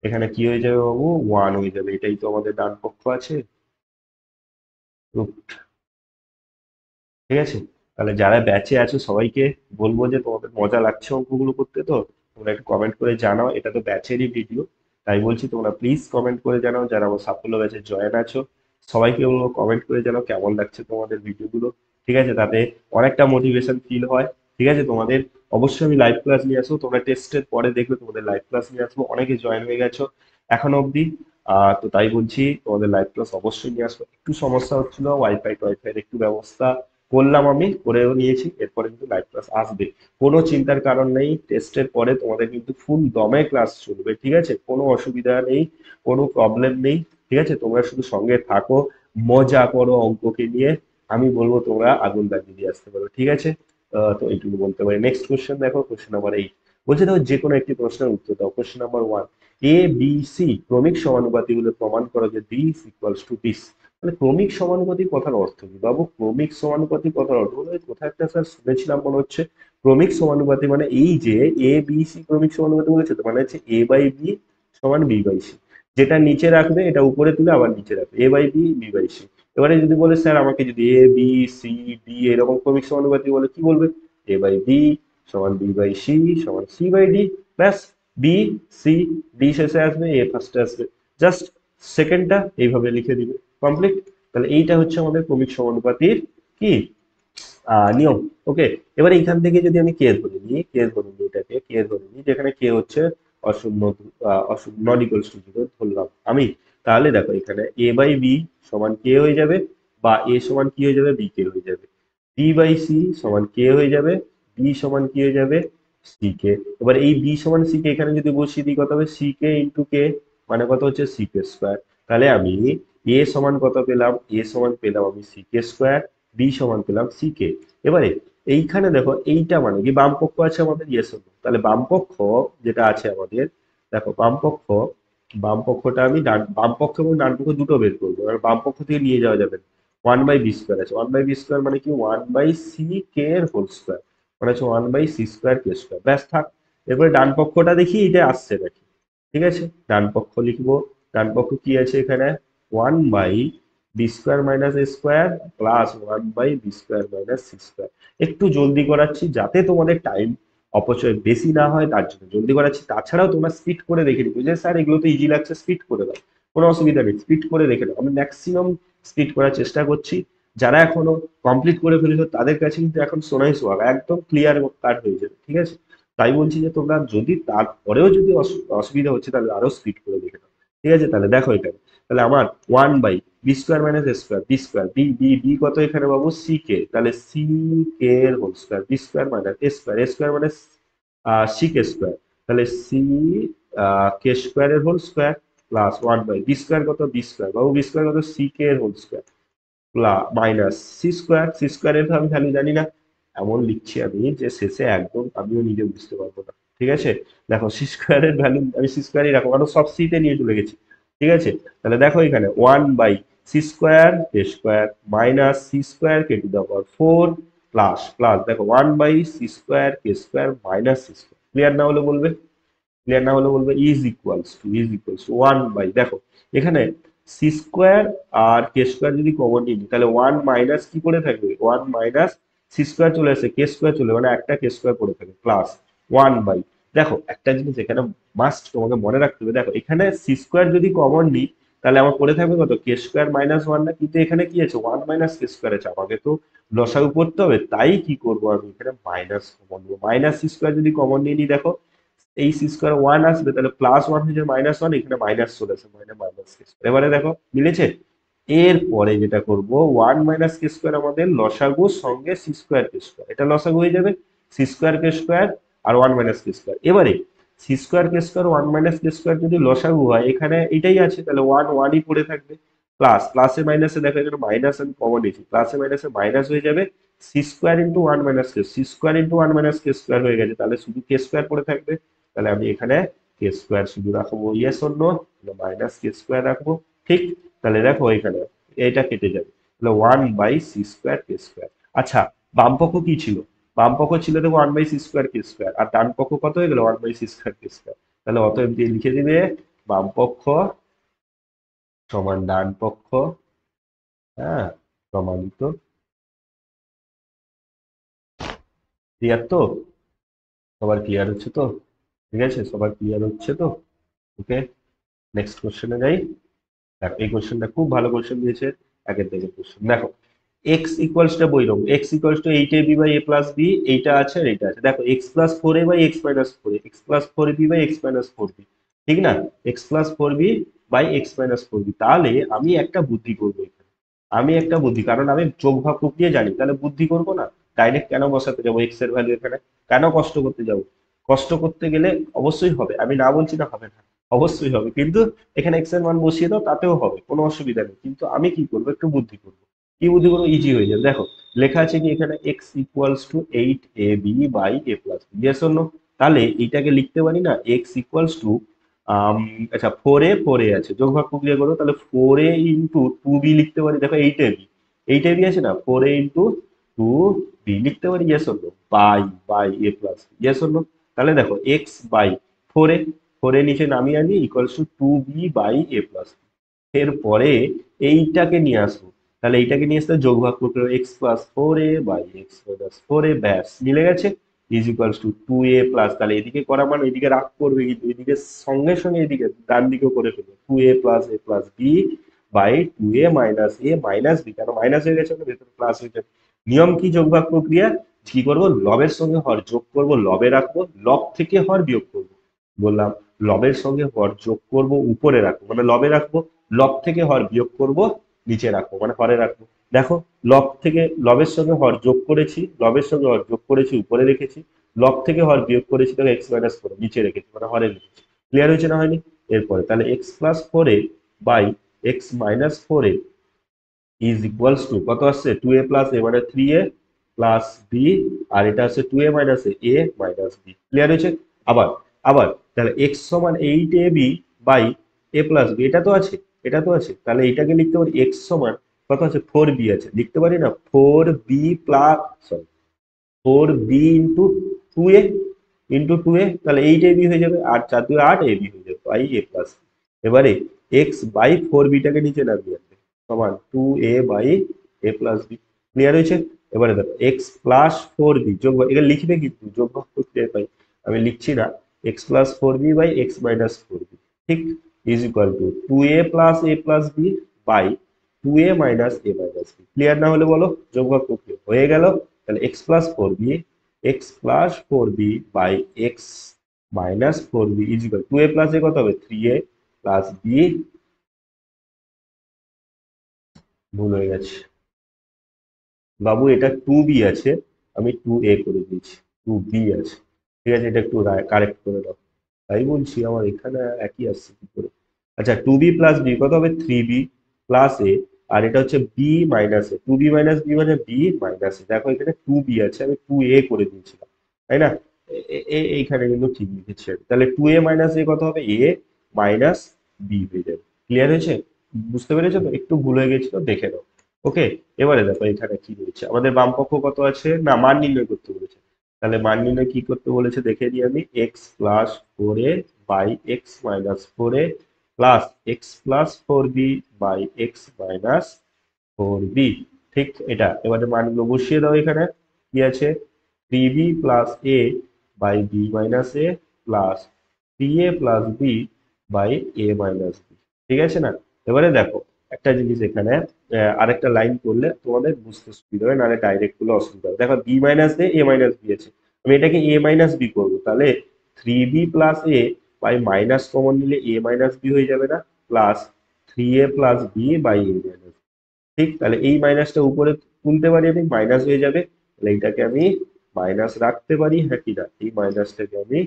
এখানে কি হয়ে যাবে বাবু ওয়ান হয়ে যাবে, এটাই তো আমাদের ডান পক্ষ আছে, ঠিক আছে। তাহলে যারা ব্যাচে আছো সবাইকে বলবো যে তোমাদের মজা লাগছে অঙ্কগুলো করতে, তো তোমরা একটু কমেন্ট করে জানাও, এটা তো ব্যাচেরই ভিডিও, তাই বলছি তোমরা প্লিজ কমেন্ট করে জানাও, যারা আমার সাফল্য ব্যাচে জয়েন আছো সবাইকে বলবো কমেন্ট করে জানাও কেমন লাগছে তোমাদের ভিডিওগুলো, ঠিক আছে, তাতে অনেকটা মোটিভেশন ফিল হয়, ঠিক আছে। তোমাদের অবশ্যই আমি লাইভ ক্লাস নিয়ে আসবো, তোমরা টেস্টের পরে দেখবে তোমাদের লাইভ ক্লাস নিয়ে আসবো, অনেকে জয়েন হয়ে গেছো এখনো অবধি, তো তাই বলছি তোমাদের লাইভ ক্লাস অবশ্যই নিয়ে আসবো, একটু সমস্যা হচ্ছিল ওয়াইফাই টোয়াইফাই এর একটু ব্যবস্থা করলাম, আমি করেও নিয়েছি, এরপরে কিন্তু লাইভ ক্লাস আসবে, কোনো চিন্তার কারণ নেই, টেস্টের পরে তোমাদের কিন্তু ফুল দমে ক্লাস চলবে, ঠিক আছে, কোনো অসুবিধা নেই, কোনো প্রবলেম নেই, ঠিক আছে, তোমরা শুধু সঙ্গে থাকো, মজা করো অঙ্ককে নিয়ে, আমি বলবো তোমরা আগুন লাগিয়ে দিয়ে আসতে পারো, ঠিক আছে। তো এইটুকু বলতে পারি। নেক্সট কোশ্চেন দেখো, কোশ্চেন নাম্বার 8 বলছে দেখো যে কোনো একটি প্রশ্নের উত্তর দাও, question number 1, A B C ক্রমিক সমানুপাতি হলে প্রমাণ করো যে দিস ইকুয়ালস টু দিস, মানে ক্রমিক সমানুপাতি কথার অর্থ কি বাবু, ক্রমিক সমানুপাতি কথার অর্থ মানে কোথায় একটা স্যার শুনেছিলাম মনে হচ্ছে, ক্রমিক সমানুপাতি মানে এই যে এ বি সি ক্রমিক সমানুপাতি বলেছে, তো মানে হচ্ছে এ বাই বি সমান বি বাই সি, যেটা নিচে রাখবে এটা উপরে তুলে আবার নিচে রাখবে, A by B B by C. এবারে যদি বলে স্যার আমাকে যদি এ বি সি ডি এরকম ক্রমিক সমানুপাতি বলে কি বলবে, এ বাই বি সমান বি বাই সি সমান সি বাই ডি, ব্যাস, বি সি ডি শেষে আসবে, এ ফার্স্টে আসবে, জাস্ট সেকেন্ডটা এইভাবে লিখে দিবে, কমপ্লিট। তাহলে এইটা হচ্ছে আমাদের ক্রমিক সমানুপাতির কি নিয়ম, ওকে। এবার এইখান থেকে যদি আমি কে ধরে নিই, কে ধরে নিই এটাকে কে ধরে নিই, যেখানে কে হচ্ছে অশূন্য, অশূন্য নট ইকুয়ালস টু জিরো ধরলাম আমি, তাহলে দেখো এখানে এ বাই বি সমান কে হয়ে যাবে, বা এ সমান কি হয়ে যাবে বি কে হয়ে যাবে, বি বাই সি সমান কে হয়ে যাবে, বি সমান কি হয়ে যাবে সি কে। এবার এই বি সমান সি কে এখানে যদি বসিয়ে দিই কত হবে সি কে ইন্টু কে, মানে কত হচ্ছে সি কে স্কোয়ার, তাহলে আমি এ সমান কত পেলাম, এ সমান পেলাম আমি সি কে স্কোয়ার, বি সমান পেলাম সি কে। এবারে এইখানে দেখো এইটা মানে কি বাম পক্ষ আছে আমাদের, ইয়েস অর নো, তাহলে বাম পক্ষ যেটা আছে আমাদের, দেখো বাম পক্ষটা আমি বাম পক্ষ এবং ডান পক্ষ দুটো বের করবো, আর বাম পক্ষ থেকে নিয়ে যাওয়া যাবে না, ওয়ান বাই বি স্কোয়ার আছে, ওয়ান বাই বি স্কোয়ার মানে কি ওয়ান বাই সি কে এর হোল স্কোয়ার, মানে হচ্ছে ওয়ান বাই সি স্কোয়ার কে স্কোয়ার, ব্যাস থাক। এরপরে ডান পক্ষটা দেখি এটা আসছে নাকি, ঠিক আছে, ডান পক্ষ লিখবো, ডান পক্ষ কি আছে এখানে one by b square minus A square plus one by b square minus C square, একটু জলদি করাচ্ছি যাতে তোমাদের টাইম অপচয় বেশি না হয়, তার জন্য জলদি করাচ্ছি, তাছাড়াও তোমরা স্পিড করে দেখে নিবে যে স্যার এগুলো তো ইজি লাগছে স্পিড করে দাও, কোনো অসুবিধা নেই, স্পিড করে দেখে নাও, আমি ম্যাক্সিমাম স্পিড করার চেষ্টা করছি, যারা এখনো কমপ্লিট করে ফেলেছো তাদের কাছে কিন্তু এখন সোনাই সোহাগ একদম ক্লিয়ার কাট হয়ে যাবে, ঠিক আছে? তাই বলছি যে তোমরা যদি তারপরেও যদি অসুবিধা হচ্ছে তাহলে আরো স্পিড করে দেখে নাও, ঠিক আছে? তাহলে দেখো এখানে, তাহলে আমার 1/b² - a² b² b কত এখানে বাবু? সি কে, তাহলে সি কে এর হোল স্কয়ার, b² - a² মানে সি কে স্কয়ার, তাহলে সি কে² এর হোল স্কয়ার প্লাস 1/b² কত? b² বাবু b² কত? সি কে এর whole square minus C square এর আমি ভ্যালু জানি না, এমন লিখছি আমি যে শেষে একদম আমিও নিজে বুঝতে পারবো না, ঠিক আছে? দেখো সি² এর ভ্যালু আমি সি² রাখবো কারণ সব সিতে নিয়ে চলে গেছি, ঠিক আছে? তাহলে দেখো এখানে 1/c² minus c² k⁴ plus plus দেখো 1/c² মাইনাস c², ক্লিয়ার না হলে বলবে, ক্লিয়ার না হলে বলবে ইজ ইকুয়ালস টু 1 বাই, দেখো এখানে সি² আর কে² যদি কমন নিই তাহলে 1 মাইনাস কি করে থাকবে? 1 মাইনাস সি² চলে আসে, কে² চলে মানে একটা কে² পড়ে থাকে প্লাস 1 বাই, দেখো একটা জিনিস এখানে মাস্ট তোমাকে মনে রাখতে হবে, দেখো এখানে সি² যদি কমন নিই তাহলে আমার পড়ে থাকবে কত? কে² মাইনাস 1 না, কিন্তু এখানে কি আছে? 1 - কে² আছে, আমাকে তো লসাগু করতে হবে, তাই কি করবো আমি এখানে মাইনাস কমন নেবো, মাইনাস সি² যদি কমন নিয়ে নিই দেখো এই সি² 1 আসবে, তাহলে +1 হয়ে যাবে -1, এখানে মাইনাস চলে আসে মানে মাইনাস কে², এবারে দেখো মিলেছে? এরপরে যেটা করব 1 - কে² আমাদের লসাগু সঙ্গে সি²কে², এটা লসাগু হয়ে যাবে সি²কে² আর 1 - কে², এবারে সি²কে², 1 - কে² যদি লসাগু হয় এখানে এটাই আছে, তাহলে 1 1ই পড়ে থাকবে প্লাস প্লাসে মাইনাসে দেখো এখানে মাইনাস আমি কমন নিয়েছি, প্লাসে মাইনাসে মাইনাস হয়ে যাবে, সি² × 1 - কে² হয়ে গেছে, তাহলে শুধু কে² পড়ে থাকবে, তাহলে আমি এখানে কে² শুধু রাখবো, ইয়েস অর নো? -কে² রাখবো, ঠিক? তাহলে দেখো এখানে এটা কেটে যাবে, তাহলে 1/c²কে²। আচ্ছা, বামপক্ষ কি ছিল? বামপক্ষ ছিল দেখো 1/c²কে², আর ডান পক্ষ কত হয়ে গেল? 1/c²কে², তাহলে অতএব দিয়ে লিখে দিবে বামপক্ষ সমান ডান পক্ষ, হ্যাঁ, প্রমাণিত। ক্লিয়ার তো? সবার ক্লিয়ার হচ্ছে তো? ঠিক আছে, সবার ক্লিয়ার হচ্ছে তো? ওকে, নেক্সট কোশ্চেনে যাই। দেখো এই কোশ্চেনটা খুব ভালো কোশ্চেন দিয়েছে, আগের দিকের কোশ্চেন দেখো, x=টা বইরকম, x=a+b/a+b, এইটা আছে আর এইটা আছে, দেখো x+4a/x−4a, x+4b/x−4b, ঠিক না? x+4b/x−4b, তাহলে আমি একটা বুদ্ধি করবো এখানে, আমি একটা বুদ্ধি, কারণ আমি যোগ ভাগ প্রক্রিয়া জানি, তাহলে বুদ্ধি করবো না? ডাইরেক্ট কেন বসাতে যাবো এক্স এর ভ্যালু এখানে, কেন কষ্ট করতে যাবো? কষ্ট করতে গেলে অবশ্যই হবে, আমি না বলছি না হবে না, অবশ্যই হবে, কিন্তু এখানে এক্স এর মান বসিয়ে দাও তাতেও হবে, কোনো অসুবিধা নেই, কিন্তু আমি কি করবো? একটু বুদ্ধি করবো। কি বুদ্ধি করবো? ইজি হয়ে যাবে, দেখো লেখা আছে কি এখানে x=8ab/a+b, ইয়েস অর নো? তাহলে এইটাকে লিখতে পারি না x=, আচ্ছা 4a আছে, যোগ ভাগ প্রক্রিয়া করো, তাহলে 4a × 2b লিখতে পারি, দেখো 8ab আছে না, 4a × 2b লিখতে পারি, yes or no? By a+b, yes or no? তাহলে দেখো x/4a, 4a নিচে নামিয়ে আনি = 2b/a+b, এরপরে এইটাকে নিয়ে আসবো, তাহলে এইটাকে নিয়ে আসতে যোগ ভাগ করতে হবে, x+4a/x−4a, ব্যাস মিলে গেছে, = 2a+, তাহলে এদিকে করা মানে এদিকে রাগ করবে, কিন্তু এদিকে সঙ্গে সঙ্গে এদিকে ডান দিকেও করে ফেলবে, 2a+a+b/2a−a-b, কেন মাইনাস হয়ে গেছে ওটা ভেতরে প্লাস হয়ে যাবে। নিয়ম কি? যোগ ভাগ প্রক্রিয়া কি করবো? লবের সঙ্গে হর যোগ করব, লবে রাখবো, লব থেকে হর বিয়োগ করব, বললাম লবের সঙ্গে হর যোগ করব, উপরে রাখবো মানে লবে রাখবো, লব থেকে হর বিয়োগ করব, নিচে রাখবো মানে হরে রাখবো। দেখো লব থেকে লবের সঙ্গে হর যোগ করেছি, লবের সঙ্গে হর যোগ করেছি উপরে রেখেছি, লব থেকে হর বিয়োগ করেছি তাহলে x−4 নিচে রেখেছি মানে হরে রেখেছি, ক্লিয়ার হয়েছে না হয়নি? এরপরে তাহলে x+4a/x−4a কত আসছে? 2a+a মানে 3a+b, আর এটা আছে 2a−a, ক্লিয়ার হয়েছে? আবার আবার তাহলে x=8ab/a+b, এটা তো আছে, এটা তো আছে, তাহলে এটাকে লিখতে পারি x কত আছে? 4b আছে, লিখতে পারি না 4b+2a, তাহলে 8ab হয়ে যাবে, আর 4 × 2 = 8ab হয়ে যাবে বাই a+, এবারে x/4b টাকে নিচে নামিয়ে আনবে সমান 2a/a+b, ক্লিয়ার হয়েছে? এবারে দেখো x+4b যোগ, এটা লিখবে কিন্তু যোগ ভাগ প্রক্রিয়া পাই, আমি লিখছি না, x+4b/x−4b, ঠিক, = 2a+a+b/, 2a minus A minus B. Clear না হলে বলো, যোগভাগ প্রক্রিয়া হয়ে গেল। তাহলে x+4b by x minus 4b equal 2a plus A কত হবে 3a প্লাস বি, ভুল হয়ে গেছে বাবু, এটা 2b আছে, আমি 2a করে দিয়েছি, 2b আছে। ঠিক আছে, এটা একটু কারেক্ট করে দাও। তাই বলছি আমার এখানে একই আসছে কি করে। আচ্ছা, 2b প্লাস বি কত হবে 3b প্লাস এ, আর এটা হচ্ছে বি মাইনাস এ, 2b মাইনাস বি মানে বি মাইনাস এ। দেখো এখানে 2b আছে, আমি 2a করে দিয়েছিলাম, তাই না? এইখানে কিন্তু ঠিক লিখেছি আমি। তাহলে 2a মাইনাস এ কত হবে এ মাইনাস বি হয়ে যাবে। ক্লিয়ার হয়েছে? বুঝতে পেরেছো তো? একটু ভুল হয়ে গেছিল, দেখে নাও। ওকে, এবারে দেখো এখানে কি রয়েছে, আমাদের বাম পক্ষ কত আছে না মান নির্ণয় করতে বলেছে। তাহলে মান নির্ণয় কি করতে বলেছে দেখে নিই আমি, x+4a by x minus 4a plus x+4b by x minus 4b। ঠিক এটা, এবারে মানগুলো বসিয়ে দাও। এখানে কি আছে, 3b plus a by b minus A plus 3a plus B by a minus b. ঠিক আছে না? এবারে দেখো একটা জিনিস এখানে, আরেকটা লাইন করলে তোমাদের বুঝতে সুবিধা হবে, নাহলে ডাইরেক্ট করলে অসুবিধা হবে। দেখো b minus a a minus b আছে, আমি এটাকে এ মাইনাস বি করবো, তাহলে 3b plus a by minus common নিলে এ মাইনাস বি হয়ে যাবে না, plus 3a plus B by a minus. ঠিক, তাহলে এই মাইনাসটা উপরে তুলতে পারি আমি, মাইনাস হয়ে যাবে। তাহলে এইটাকে আমি মাইনাস রাখতে পারি, হ্যাঁ কি না, এই মাইনাসটাকে আমি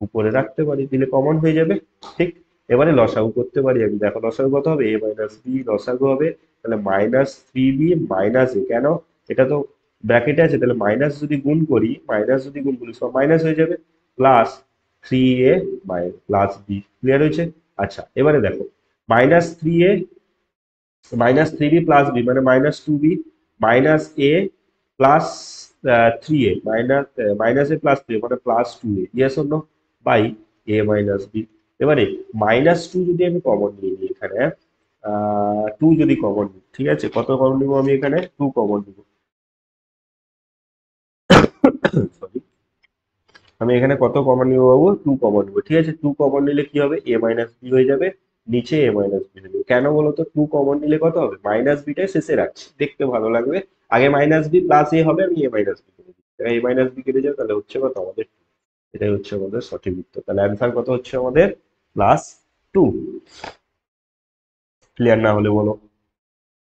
উপরে রাখতে পারি, দিলে কমন হয়ে যাবে। ঠিক, এবারে লসাগু করতে পারি আমি। দেখো লসাগু কত হবে, এ মাইনাস বি লসাগু হবে, তাহলে মাইনাস 3b মাইনাস এ, কেন, এটা তো ব্র্যাকেটে আছে, তাহলে মাইনাস যদি গুণ করি সব মাইনাস হয়ে যাবে, plus 3a by plus b. Clear হয়েছে? আচ্ছা, এবারে দেখো -3a -3b প্লাস বি মানে -2b মাইনাস এ প্লাস 3a মাইনাস এ প্লাস 3 মানে +2a, yes or no, by a minus b. এবারে -2 যদি আমি কমন নিয়ে নিই এখানে, 2 যদি কমন নিই, ঠিক আছে, কত কমন নিব আমি এখানে, 2 কমন নিব, সরি, আমি এখানে কত কমন নিব বাবু, 2 কমন নিব। ঠিক আছে, 2 কমন নিলে কি হবে, এ মাইনাস বি হয়ে যাবে, নিচে এ মাইনাস বি হয়ে যাবে। কেন বলো তো, 2 কমন নিলে কত হবে, মাইনাস বিটা শেষে রাখছি, দেখতে ভালো লাগবে। আগে মাইনাস বি প্লাস এ হবে, আমি এ মাইনাস বি করে দিচ্ছি, এ মাইনাস বি কেটে যাবে, তাহলে হচ্ছে কত আমাদের 2। এটাই হচ্ছে আমাদের সঠিক উত্তর। তাহলে অ্যান্সার কত হচ্ছে আমাদের, +2। ক্লিয়ার না হলে বলো,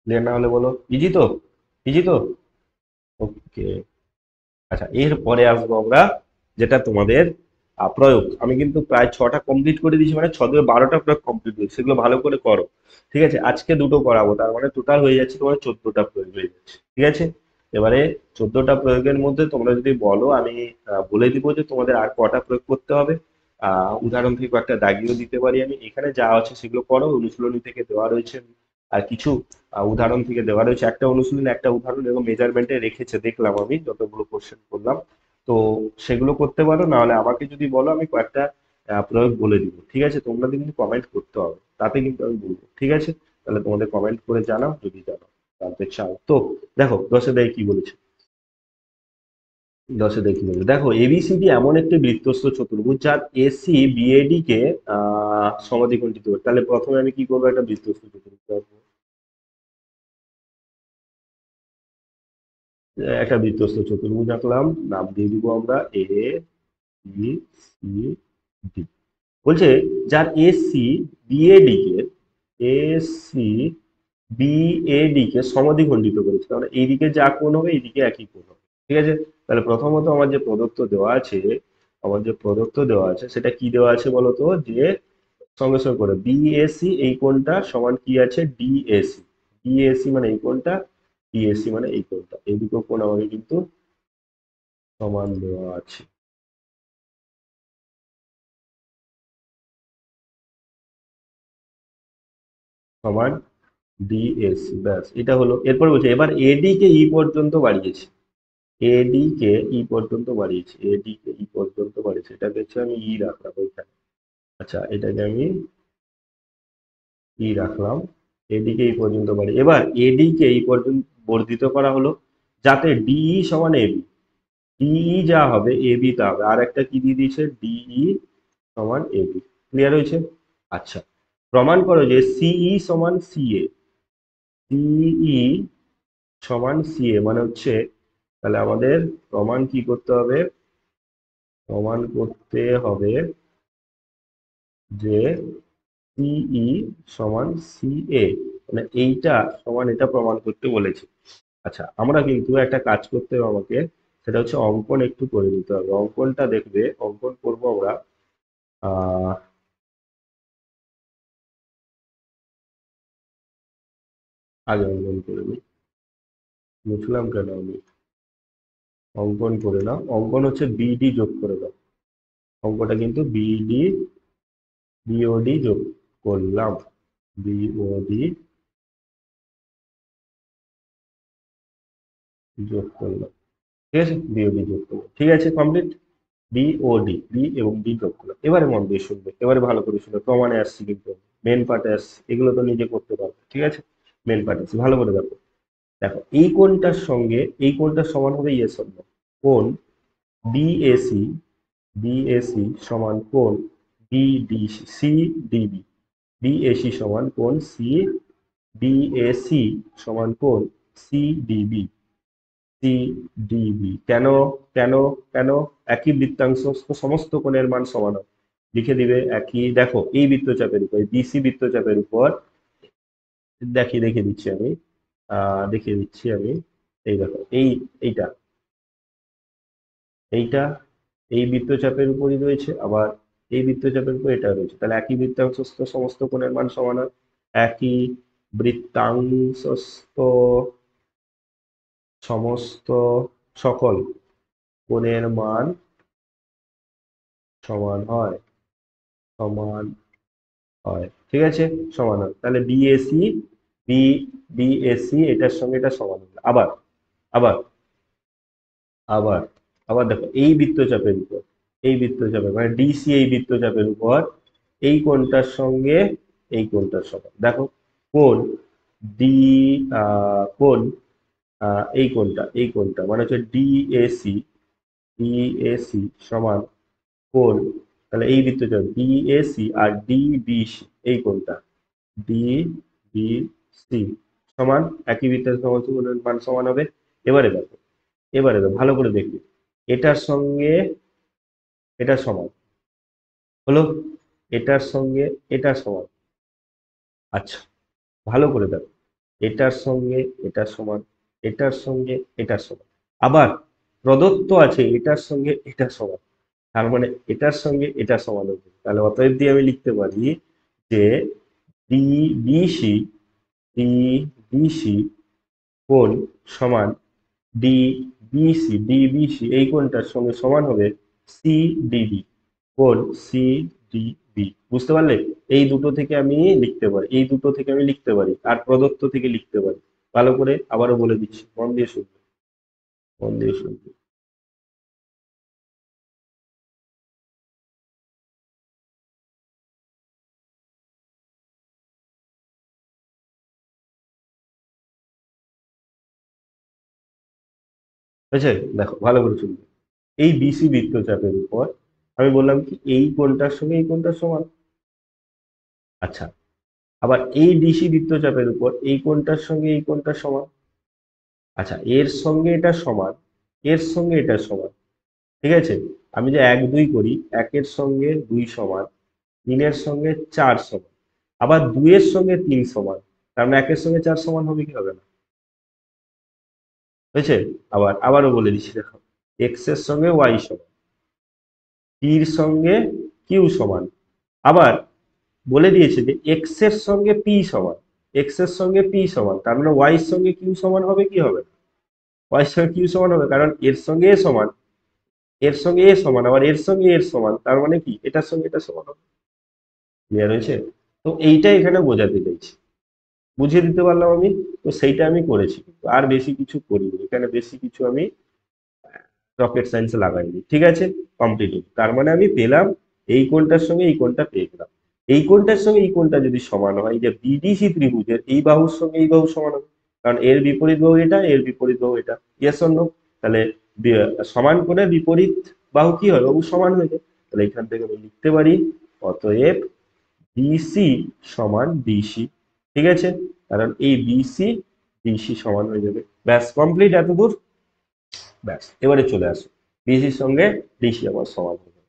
ক্লিয়ার না হলে বলো, ইজি তো, ইজি তো। ওকে, আচ্ছা এরপরে আসবো আমরা, যেটা তোমাদের প্রয়োগ। আমি কিন্তু প্রায় 6টা কমপ্লিট করে দিয়েছি, মানে 6 থেকে 12টা প্রয়োগ কমপ্লিট করেছি, সেগুলো ভালো করে করো। ঠিক আছে, আজকে দুটো করাবো, তার মানে টোটাল হয়ে যাচ্ছে তোমার 14টা প্রয়োগ হয়ে যাচ্ছে। ঠিক আছে, এবারে 14টা প্রয়োগের মধ্যে তোমরা যদি বলো, আমি বলে দিব যে তোমাদের আর কটা প্রয়োগ করতে হবে। উদাহরণ থেকে একটা দাগিয়ে দিতে পারি আমি, এখানে যা আছে সেগুলো করো, অনুশীলনী থেকে দেওয়া রয়েছে, আর কিছু উদাহরণ থেকে দেওয়া রয়েছে। একটা অনুশীলন একটা উদাহরণ এবং মেজারমেন্টে রেখেছে, দেখলাম আমি যতগুলো কোশ্চেন করলাম। তো সেগুলো করতে পারো, না হলে আমাকে যদি বলো আমি কয়েকটা প্রয়োগ বলে দিব। ঠিক আছে, তোমরা কিন্তু কমেন্ট করতে হবে, তাতে কিন্তু আমি বলবো। ঠিক আছে, তাহলে তোমাদের কমেন্ট করে জানাও যদি জানাও, জানতে চাও তো। দেখো 10-এ দেয় কি বলেছে, 10-এ দেয় কি বলেছে, দেখো এবিসিডি এমন একটি বৃত্তস্থ চতুর্ভুজ যার এসি বিএডি কে সমাদ্বিখণ্ডিত করে। তাহলে প্রথমে আমি কি করবো, একটা বৃত্তস্থ চতুর্ভুজ আঁকবো। একটা বৃত্তস্থ চতুর্ভুজ আঁকলাম, নাম দিয়ে দিব আমরা এ বি সি ডি। বলছে যার এসি বিএডি কে, এসি বিএডি কে সমাদ্বিখণ্ডিত করেছে, তাহলে এইদিকে যা কোণ হবে এইদিকে একই কোণ হবে। ঠিক আছে, তাহলে প্রথমত আমার যে প্রদত্ত দেওয়া আছে, সেটা কি দেওয়া আছে বলতো, যে সঙ্গে সঙ্গে করে বিএসি এই কোণটা সমান কি আছে, ডিএসি, ডিএসি মানে এই কোণটা, ডিএসি মানে এই কোণটা, এই দুটো কোণ আমাকে কিন্তু সমান দেওয়া আছে। সমান ডিএসি, ব্যাস এটা হলো। এরপর বলছে এবার এডি কে ই পর্যন্ত বাড়িয়েছে, এডি কে ই পর্যন্ত বাড়িয়েছে, এডি কে ই পর্যন্ত বাড়িয়েছে, এটাকে হচ্ছে আমি ই রাখলাম ওইখানে। আচ্ছা, এটাকে আমি ই রাখলাম, এডি কে ই পর্যন্ত বাড়ি। এবার এডি কে ই পর্যন্ত বর্ধিত করা হলো, যাতে ডিই সমান এবি, ডিই যা হবে এবি তা হবে। আর একটা কি দিয়ে দিয়েছে, ডিই সমান এবি। ক্লিয়ার হয়েছে? আচ্ছা, প্রমাণ করো যে সিই সমান সিএ, সিই সমান সিএ, মানে হচ্ছে তাহলে আমাদের প্রমাণ কি করতে হবে? প্রমাণ করতে হবে যে সিই সমান সিএ, মানে এইটা সমান এটা প্রমাণ করতে বলেছে। আচ্ছা, আমরা কিন্তু একটা কাজ করতে হবে আমাকে, সেটা হচ্ছে অঙ্কন একটু করে নিতে হবে। অঙ্কনটা দেখবে, অঙ্কন করবো আমরা। আহ আগে অঙ্কন করে নিই, বুঝলাম কেন আমি। অঙ্কন করে নাও, অঙ্কন হচ্ছে বিডি যোগ করে দাও। অঙ্কটা কিন্তু বিওডি যোগ করলাম, বিওডি যোগ করলাম। ঠিক আছে, বিওডি যোগ করলাম, ঠিক আছে, কমপ্লিট। বিওডি, বি এবং ডি যোগ করলাম। এবারে মন দিয়ে শুনবে, এবারে ভালো করে শুনবে, প্রমাণে আসছি কিন্তু, মেন পার্টে আসছি, এগুলো তো নিজে করতে পারবে, ঠিক আছে। মেন পার্টে আসছি, ভালো করে দেখো। দেখো, এই কোণটার সঙ্গে এই কোণটার সমান হবে ইয়ে সমান কোণ বিএসি, বিএসি সমান কোণ বিডিসি, সিডিবি। বিএসি সমান কোণ সি, বিএসি সমান কোণ সিডিবি, সিডিবি। কেন? কেন? কেন? একই বৃত্তাংশ, সমস্ত কোণের মান সমান হয়। লিখে দিবে একই। দেখো, এই বৃত্তচাপের উপর, বিসি বৃত্তচাপের উপর, দেখিয়ে দিচ্ছি আমি, দেখিয়ে দিচ্ছি আমি। এই দেখো, এইটা এইটা এই বৃত্তচাপের উপরই রয়েছে, আবার এই বৃত্তচাপের উপর এটা রয়েছে, তাহলে একই বৃত্তাংশস্থ সমস্ত কোণের মান সমান হয়। একই বৃত্তাংশস্থ সমস্ত সকল কোণের মান সমান হয়, সমান হয়, ঠিক আছে, সমান হয়। তাহলে বিএসি, বি বিএসি এটার সঙ্গে এটা সমান হবে। আবার আবার আবার আবার দেখো, এই বৃত্তচাপের উপর, এই বৃত্তচাপের মানে ডিসি, এই বৃত্তচাপের উপর এই কোণটার সঙ্গে এই কোণটার সমান। দেখো, কোণ ডি, কোণ এই কোণটা মানে হচ্ছে ডিএসি, ডিএসি সমান কোণ, তাহলে এই বৃত্তচাপ ডিএসি আর ডিবিসি, এই কোণটা ডিবিসি সমান, একই বৃত্তের সমস্ত কোণের মান সমান হবে। এবারে দেখো, ভালো করে দেখবে, এটার সঙ্গে এটা সমান হলো, এটার সঙ্গে এটা সমান। আচ্ছা, ভালো করে দেখো, এটার সঙ্গে এটা সমান, এটার সঙ্গে এটা সমান। আবার প্রদত্ত আছে এটার সঙ্গে এটা সমান, তার মানে এটার সঙ্গে এটা সমান হবে। তাহলে অতএব দিয়ে আমি লিখতে পারি যে ডিবিসি, ডিবিসি কোণ সমান ডিবিসি এই কোণটার সঙ্গে সমান হবে সিডিবি, কোণ সিডিবি। বুঝতে পারলে? এই দুটো থেকে আমি লিখতে পারি, এই দুটো থেকে আমি লিখতে পারি, আর প্রদত্ত থেকে লিখতে পারি। ভালো করে আবারও বলে দিচ্ছি, মন দিয়ে শুনবে, মন দিয়ে শুনবে। বুঝেছে? দেখো, ভালো করে শুনবে। এই বিসি বৃত্তচাপের উপর আমি বললাম কি এই কোণটার সঙ্গে এই কোণটার সমান। আচ্ছা, আবার এই ডিসি বৃত্তচাপের উপর এই কোণটার সঙ্গে এই কোণটার সমান। আচ্ছা, এর সঙ্গে এটা সমান, এর সঙ্গে এটা সমান, ঠিক আছে। আমি যে 1 2 করি, একের সঙ্গে 2 সমান, তিনের সঙ্গে 4 সমান, আবার 2 এর সঙ্গে 3 সমান, তার মানে একের সঙ্গে 4 সমান হবে কি হবে না? হয়েছে? আবারও বলে দিচ্ছি, দেখো, এক্স এর সঙ্গে ওয়াই সমান, টির সঙ্গে কিউ সমান, আবার বলে দিয়েছে যে এক্স এর সঙ্গে পি সমান, এক্স এর সঙ্গে পি সমান, তার মানে ওয়াই এর সঙ্গে কিউ সমান হবে কি হবে না? ওয়াই এর সঙ্গে কিউ সমান হবে, কারণ এর সঙ্গে এ সমান, এর সঙ্গে এ সমান, আবার এর সঙ্গে এর সমান, তার মানে কি এটার সঙ্গে এটা সমান হবে। ক্লিয়ার হয়েছে? তো এইটাই এখানে বোঝাতে চাইছি, বুঝিয়ে দিতে পারলাম আমি। তো সেইটা আমি করেছি, কিন্তু আর বেশি কিছু করিনি এখানে, বেশি কিছু আমি রকেট সায়েন্সে লাগাইনি, ঠিক আছে। কমপ্লিট। তার মানে আমি পেলাম এই কোণটার সঙ্গে এই কোণটা পেয়ে গেলাম। এই কোণটার সঙ্গে এই কোণটা যদি সমান হয়, যে বিডিসি ত্রিভুজের এই বাহুর সঙ্গে এই বাহু সমান হবে, কারণ এর বিপরীত বাহু এটা, এর বিপরীত বাহু এটা, ইয়েস অর নো? তাহলে সমান কোণের বিপরীত বাহু কি হয়, বাহু সমান হয়ে যায়। তাহলে এখান থেকে আমি লিখতে পারি অতএব বিসি সমান বিসি, ঠিক আছে। কারণ এই বিসি ডিসি সমান হয়ে যাবে। ব্যাস কমপ্লিট এতদূর। ব্যাস এবারে চলে আসো, বিসির সঙ্গে ডিসি আমার সমান হবে।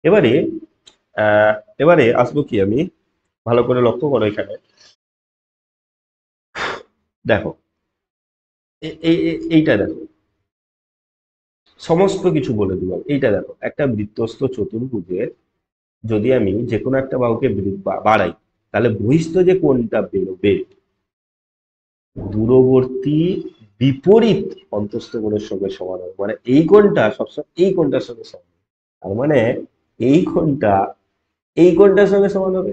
এবারে এবারে আসবো কি আমি, ভালো করে লক্ষ্য করো এখানে দেখো, এইটা দেখো, সমস্ত কিছু বলে দিলাম। এইটা দেখো, একটা বৃত্তস্থ চতুর্ভুজের যদি আমি যে কোনো একটা বাহুকে বাড়াই, তাহলে বহিস্থ যে কোণটা বেরোবে দূরবর্তী বিপরীত অন্তস্থ কোণের সঙ্গে সমান হবে। মানে এই কোণটা সবসময় এই কোণটার সঙ্গে সমান হবে। তার মানে এই কোণটা এই কোণটার সঙ্গে সমান হবে।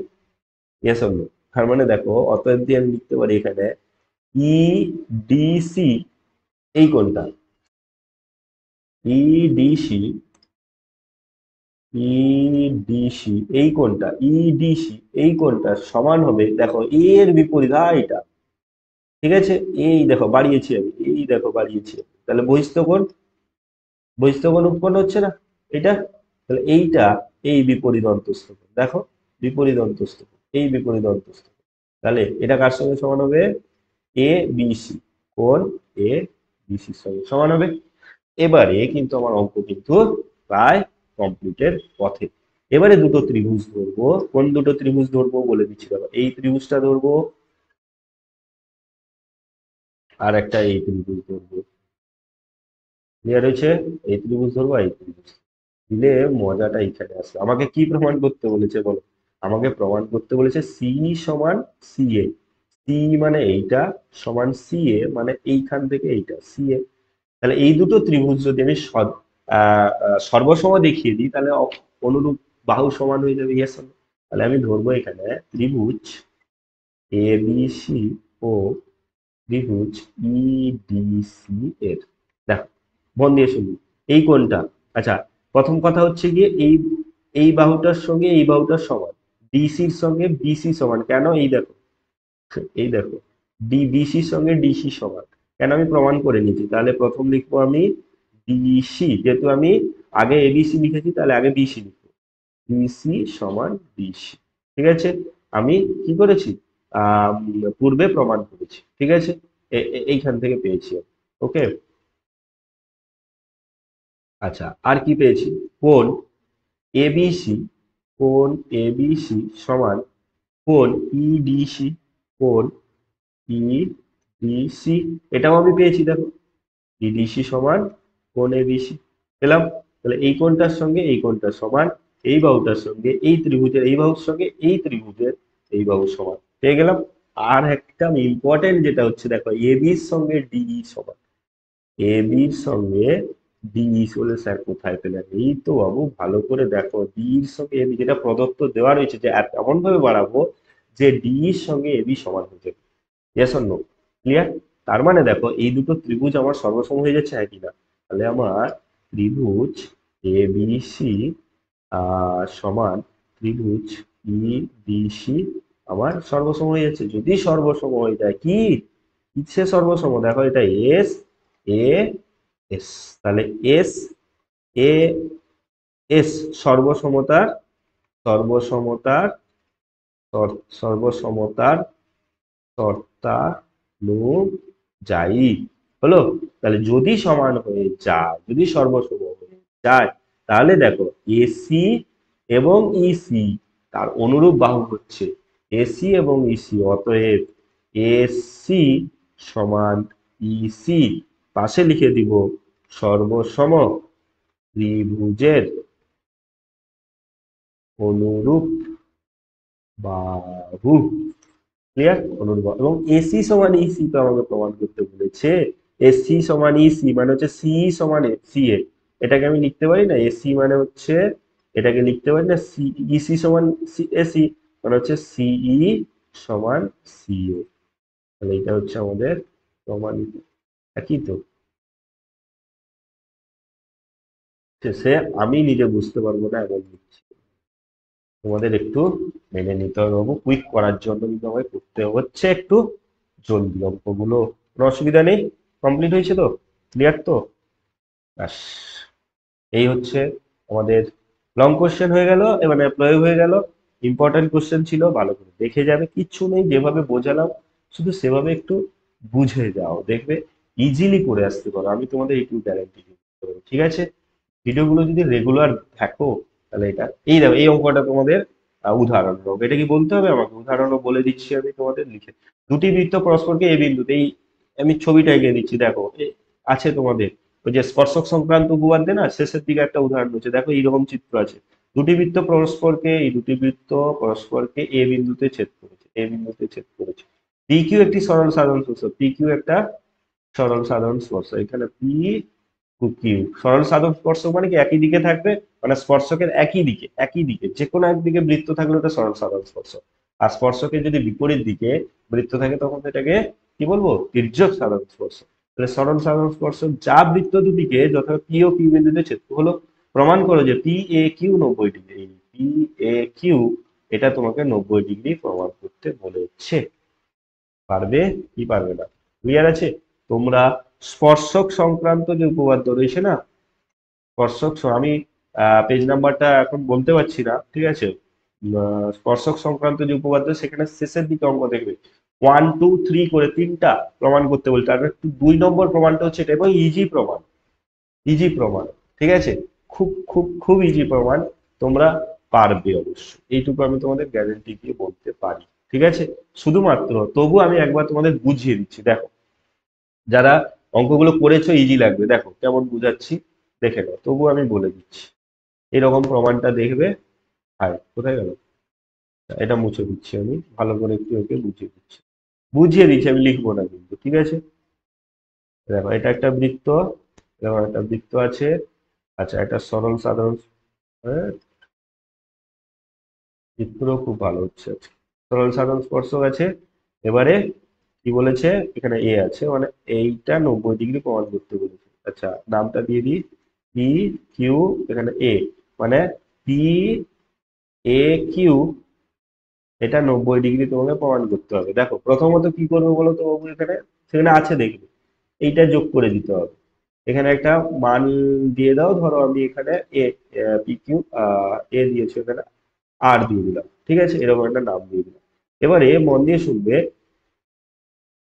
Yes or no? তার মানে দেখো, অতএব দিয়ে আমি লিখতে পারি এখানে ই ডিসি, এই কোণটা ইডিসি, ইডিসি এই কোণটা, ইডিসি এই কোণটা সমান হবে, দেখো এর বিপরীত এটা, ঠিক আছে? এই দেখো বাড়িয়েছি আমি, এই দেখো বাড়িয়েছি, তাহলে বহিস্থ কোণ, বহিস্থ কোণ উৎপন্ন হচ্ছে না এটা? তাহলে এইটা এই বিপরীত অন্তস্থ কোণ, দেখো বিপরীত অন্তস্থ কোণ, এই বিপরীত অন্তস্থ কোণ। তাহলে এটা কার সঙ্গে সমান হবে? এ বিসি, কোণ এ বিসির সঙ্গে সমান হবে। এবারে কিন্তু আমার অঙ্ক কিন্তু প্রায় কমপ্লিটের পথে। এবারে দুটো ত্রিভুজ ধরবো। কোন দুটো ত্রিভুজ ধরবো বলে দিচ্ছি, দেখো এই ত্রিভুজটা ধরবো, আর একটা এই ত্রিভুজ ধরবো। ক্লিয়ার হয়েছে? এই ত্রিভুজ ধরবো, এই ত্রিভুজ দিলে মজাটা এখানে আসবে। আমাকে কি প্রমাণ করতে বলেছে বলো? আমাকে প্রমাণ করতে বলেছে সি সমান সি এ, সি মানে এইটা সমান সি এ, মানে এইখান থেকে এইটা সি এ। তাহলে এই দুটো ত্রিভুজ যদি আমি সর্বসম দেখিয়ে দিই, তাহলে অনুরূপ বাহু সমান হয়ে যাবে। ইয়েস। তাহলে আমি ধরবো এখানে ত্রিভুজ এ বি সি ও ত্রিভুজ ইডিসি এর, দেখো মন দিয়ে শুনি, এই কোণটা, আচ্ছা প্রথম কথা হচ্ছে গিয়ে এই এই বাহুটার সঙ্গে এই বাহুটার সমান, ডিসির সঙ্গে বিসি সমান কেন? এই দেখো, এই দেখো ডিবিসির সঙ্গে ডিসি সমান কেন, আমি প্রমাণ করে নিয়েছি। তাহলে প্রথম লিখবো আমি ডিসি, যেহেতু আমি আগে এবিসি লিখেছি তাহলে আগে বিসি লিখবো, বিসি সমান বিসি। ঠিক আছে? আমি কি করেছি, পূর্বে প্রমাণ করেছি। ঠিক আছে? এইখান থেকে পেয়েছি। ওকে, আচ্ছা আর কি পেয়েছি? কোণ এবিসি, কোণ এবিসি সমান কোণ ইডিসি, কোণ ইডিসি, এটাও আমি পেয়েছি দেখো, ইডিসি সমান কোণ এবিসি পেলাম। তাহলে এই কোণটার সঙ্গে এই কোণটার সমান, এই বাহুটার সঙ্গে এই ত্রিভুজের এই বাহুর সঙ্গে এই ত্রিভুজের এই বাহু সমান পেয়ে গেলাম। আর একটা ইম্পর্টেন্ট যেটা হচ্ছে, দেখো এবির সঙ্গে ডিই সমান, এবির সঙ্গে ডিই হলে স্যার কোথায় পেলেন? এই তো বাবু, ভালো করে দেখো, ডির সঙ্গে এবি যেটা প্রদত্ত দেওয়া রয়েছে, যে এমন ভাবে বাড়াবো যে ডির সঙ্গে এবি সমান হয়ে যাবে। Yes or no? ক্লিয়ার? তার মানে দেখো এই দুটো ত্রিভুজ আমার সর্বসম হয়ে যাচ্ছে, হ্যাঁ কিনা? তাহলে আমার ত্রিভুজ এ বি সি সমান ত্রিভুজ ই বি সি আমার সর্বসম হয়ে যাচ্ছে। যদি সর্বসম হয়ে যায়, কি কিসে সর্বসম? দেখো এটা এস এ এস, তাহলে এস এ এস সর্বসমতার, সর্বসমতার সর্বসমতার শর্তানুযায়ী হলো। তাহলে যদি সমান হয়ে যায়, যদি সর্বসম হয়ে যায়, তাহলে দেখো এসি এবং ইসি তার অনুরূপ বাহু হচ্ছে এসি এবং ইসি। অতএব এসি সমান ইসি, পাশে লিখে দিব সর্বসম ত্রিভুজের অনুরূপ বাহু। ক্লিয়ার? অনুরূপ, এবং এসি সমান ইসি তো আমাকে প্রমাণ করতে বলেছে। এসি সমান ইসি মানে হচ্ছে সি সমান সি এ, এটাকে আমি লিখতে পারি না? এসি মানে হচ্ছে, এটাকে লিখতে পারি না সি, ইসি সমান এসি মানে হচ্ছে সিই সমান সি এ। তাহলে এটা হচ্ছে আমাদের প্রমাণিত। একই তো? সে আমি নিজে বুঝতে পারবো না এমন লিখছি, তোমাদের একটু মেনে নিতে হবে বাবু। কুইক করার জন্য কিন্তু আমাকে করতে হচ্ছে একটু জলদি অঙ্কগুলো। কোনো অসুবিধা নেই? কমপ্লিট হয়েছে তো? ক্লিয়ার তো? ব্যাস, এই হচ্ছে আমাদের লং কোশ্চেন হয়ে গেল, মানে প্রয়োগ হয়ে গেল। ইম্পর্টেন্ট কোশ্চেন ছিল, ভালো করে দেখে যাবে, কিচ্ছু নেই, যেভাবে বোঝালাম শুধু সেভাবে একটু বুঝে যাও, দেখবে ইজিলি করে আসতে পারো, আমি তোমাদের এইটুকু গ্যারান্টি দিতে পারবো। ঠিক আছে, ভিডিওগুলো যদি রেগুলার দেখো তাহলে এটা, এই দেখো এই অঙ্কটা তোমাদের উদাহরণ হোক, এটা কি বলতে হবে আমাকে? উদাহরণও বলে দিচ্ছি আমি তোমাদের লিখে। দুটি বৃত্ত পরস্পরকে এই বিন্দুতে, এই আমি ছবিটা এঁকে দিচ্ছি দেখো, আছে তোমাদের ওই যে স্পর্শক সংক্রান্ত উপপাদ্যে না শেষের দিকে একটা উদাহরণ হচ্ছে, দেখো এইরকম চিত্র আছে। দুটি বৃত্ত পরস্পরকে, এই দুটি বৃত্ত পরস্পরকে এ বিন্দুতে ছেদ করেছে, এ বিন্দুতে ছেদ করেছে। পি কিউ একটি সরল সাধারণ স্পর্শক, পি কিউ একটা সরল সাধারণ স্পর্শক, এখানে পি কিউ সরল সাধারণ স্পর্শক মানে কি একই দিকে থাকবে, মানে স্পর্শকের একই দিকে, একই দিকে যে কোনো একদিকে বৃত্ত থাকলে ওটা সরল সাধারণ স্পর্শক। আর স্পর্শকের যদি বিপরীত দিকে বৃত্ত থাকে তখন এটাকে কি বলবো? তির্যক সাধারণ স্পর্শক। তাহলে সরল সাধারণ স্পর্শক যা বৃত্ত দুটিকে যথা পি ও কিউ বিন্দুতে ছেদ হলো, প্রমাণ করো যে P A Q 90 degree. P A Q এটা তোমাকে 90 ডিগ্রি প্রমাণ করতে বলেছে। পারবে কি পারবে না? ক্লিয়ার আছে? তোমরা স্পর্শক সংক্রান্ত যে উপপাদ্য রয়েছে না, আমি পেজ নাম্বারটা এখন বলতে পারছি না, ঠিক আছে? স্পর্শক সংক্রান্ত যে উপপাদ্য সেখানে শেষের দিকে অঙ্ক দেখবে 1 2 3 করে তিনটা প্রমাণ করতে বলছে, আর একটু 2 নম্বর প্রমাণটা হচ্ছে এটা, এবং ইজি প্রমাণ, ইজি প্রমাণ। ঠিক আছে, খুব খুব খুব ইজি প্রমাণ, তোমরা পারবে অবশ্যই, এইটুকু আমি তোমাদের গ্যারেন্টি দিয়ে বলতে পারি। ঠিক আছে, শুধুমাত্র তবু আমি একবার তোমাদের বুঝিয়ে দিচ্ছি, দেখো যারা অঙ্কগুলো করেছো ইজি লাগবে, দেখো কেমন বুঝাচ্ছি, দেখে নাও, তবু আমি বলে দিচ্ছি। এরকম প্রমাণটা দেখবে। হাই কোথায় গেল? এটা মুছে দিচ্ছি আমি, ভালো করে একটু ওকে বুঝিয়ে দিচ্ছি, বুঝিয়ে দিচ্ছি, আমি লিখবো না কিন্তু, ঠিক আছে? দেখো এটা একটা বৃত্ত, দেখো একটা বৃত্ত আছে, আচ্ছা একটা সরল সাধারণ, হ্যাঁ, চিত্র খুব ভালো হচ্ছে, আচ্ছা সরল সাধারণ স্পর্শক আছে। এবারে কি বলেছে, এখানে এ আছে, মানে এইটা 90 ডিগ্রি প্রমাণ করতে বলেছে। আচ্ছা নামটা দিয়ে দিই, পি কিউ, এখানে এ, মানে পি এ কিউ এটা 90 ডিগ্রি তোমাকে প্রমাণ করতে হবে। দেখো প্রথমত কি করবো বলো তো বাবু, এখানে সেখানে আছে দেখবে, এইটা যোগ করে দিতে হবে, এখানে একটা মান দিয়ে দাও, ধরো আমি এখানে এ, পি কিউ এ দিয়েছি, এখানে আর দিয়ে দিলাম, ঠিক আছে, এরকম একটা নাম দিয়ে দিলাম। এবারে মন দিয়ে শুনবে,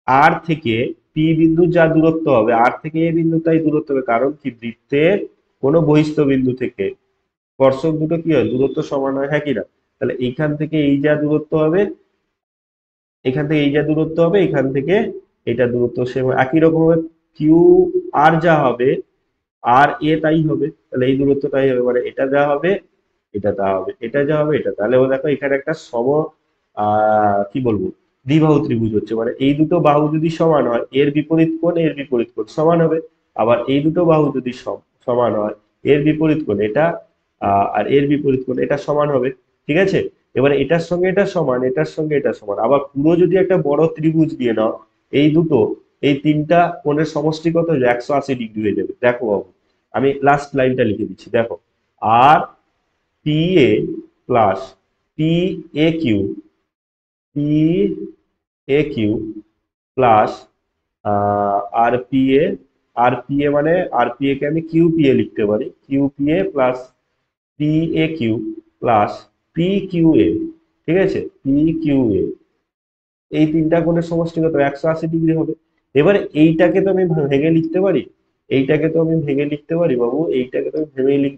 আর থেকে পি বিন্দুর যা দূরত্ব হবে, আর থেকে এ বিন্দু তাই দূরত্ব হবে, কারণ কি বৃত্তের কোনো বহিস্থ বিন্দু থেকে স্পর্শক দুটো কি হয়, দূরত্ব সমান হয়, হ্যাঁ কি না? তাহলে এইখান থেকে এই যা দূরত্ব হবে, এখান থেকে এই যা দূরত্ব হবে, এখান থেকে এটা দূরত্ব সে একই রকম হবে, কিউ আর যা হবে আর এ তাই হবে, তাহলে এই দূরত্বটাই হবে, মানে এটা যা হবে এটা তা হবে, এটা যা হবে এটা, তাহলে ও দেখো এখানে একটা কি বলবো, দ্বিবাহু ত্রিভুজ হচ্ছে, মানে এই দুটো বাহু যদি সমান হয়, এর বিপরীত কোণ এর বিপরীত কোণ সমান হবে, আবার এই দুটো বাহু যদি সমান হয়, এর বিপরীত কোণ এটা আর এর বিপরীত কোণ এটা সমান হবে। ঠিক আছে, এবারে এটার সঙ্গে এটা সমান, এটার সঙ্গে এটা সমান, আবার পুরো যদি একটা বড় ত্রিভুজ দিয়ে নাও, এই দুটো, এই তিনটা কোণের সমষ্টি কত হয়ে যাবে, 180 ডিগ্রি হয়ে যাবে। দেখো বাবু, আমি লাস্ট লাইনটা লিখে দিচ্ছি, দেখো R P A plus P A Q, P A Q plus R P A, R P A মানে আর পি এ কে আমি কিউ পি এ লিখতে পারি, Q P A plus P A Q plus P Q A. ঠিক আছে, P Q এ, এই তিনটা কোণের সমষ্টি কত, 180 ডিগ্রি হবে। এবারে এইটাকে তো আমি ভেঙে লিখতে পারি, এইটাকে তো আমি ভেঙে লিখতে পারি বাবু, এইটাকে তো আমি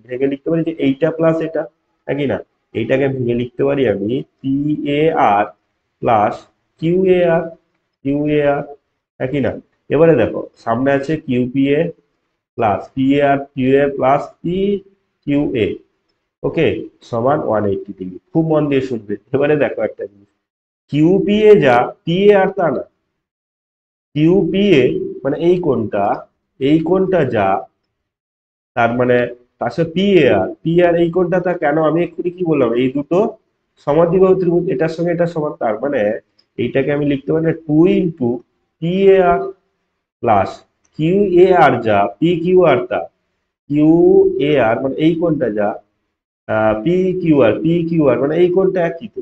ভেঙে লিখতে পারি যে এইটা প্লাস এটা, নাকি না? এইটাকে ভেঙে লিখতে পারি আমি P A R plus Q A R, Q A R, নাকি না? এবারে দেখো সামনে আছে Q P A plus P A R Q A plus P Q A, okay, সমান 180 ডিগ্রি। খুব মন দিয়ে শুনবে, এবারে দেখো একটা জিনিস, কিউপিএ যা পিএ আর তা না, কিউপিএ মানে এই কোণটা, এই কোণটা যা, তার মানে তার সাথে পি আর এই কোণটা তা, কেন আমি এক্ষুনি কি বললাম, এই দুটো সমদ্বিবাহু ত্রিভুজ, এটার সঙ্গে এটা সমান, তার মানে এইটাকে আমি লিখতে পারি two into P A R plus Q A R যা পি কিউ আর তা, কিউ এ আর মানে এই কোণটা যা পি কিউ আর মানে এই কোণটা একই তো,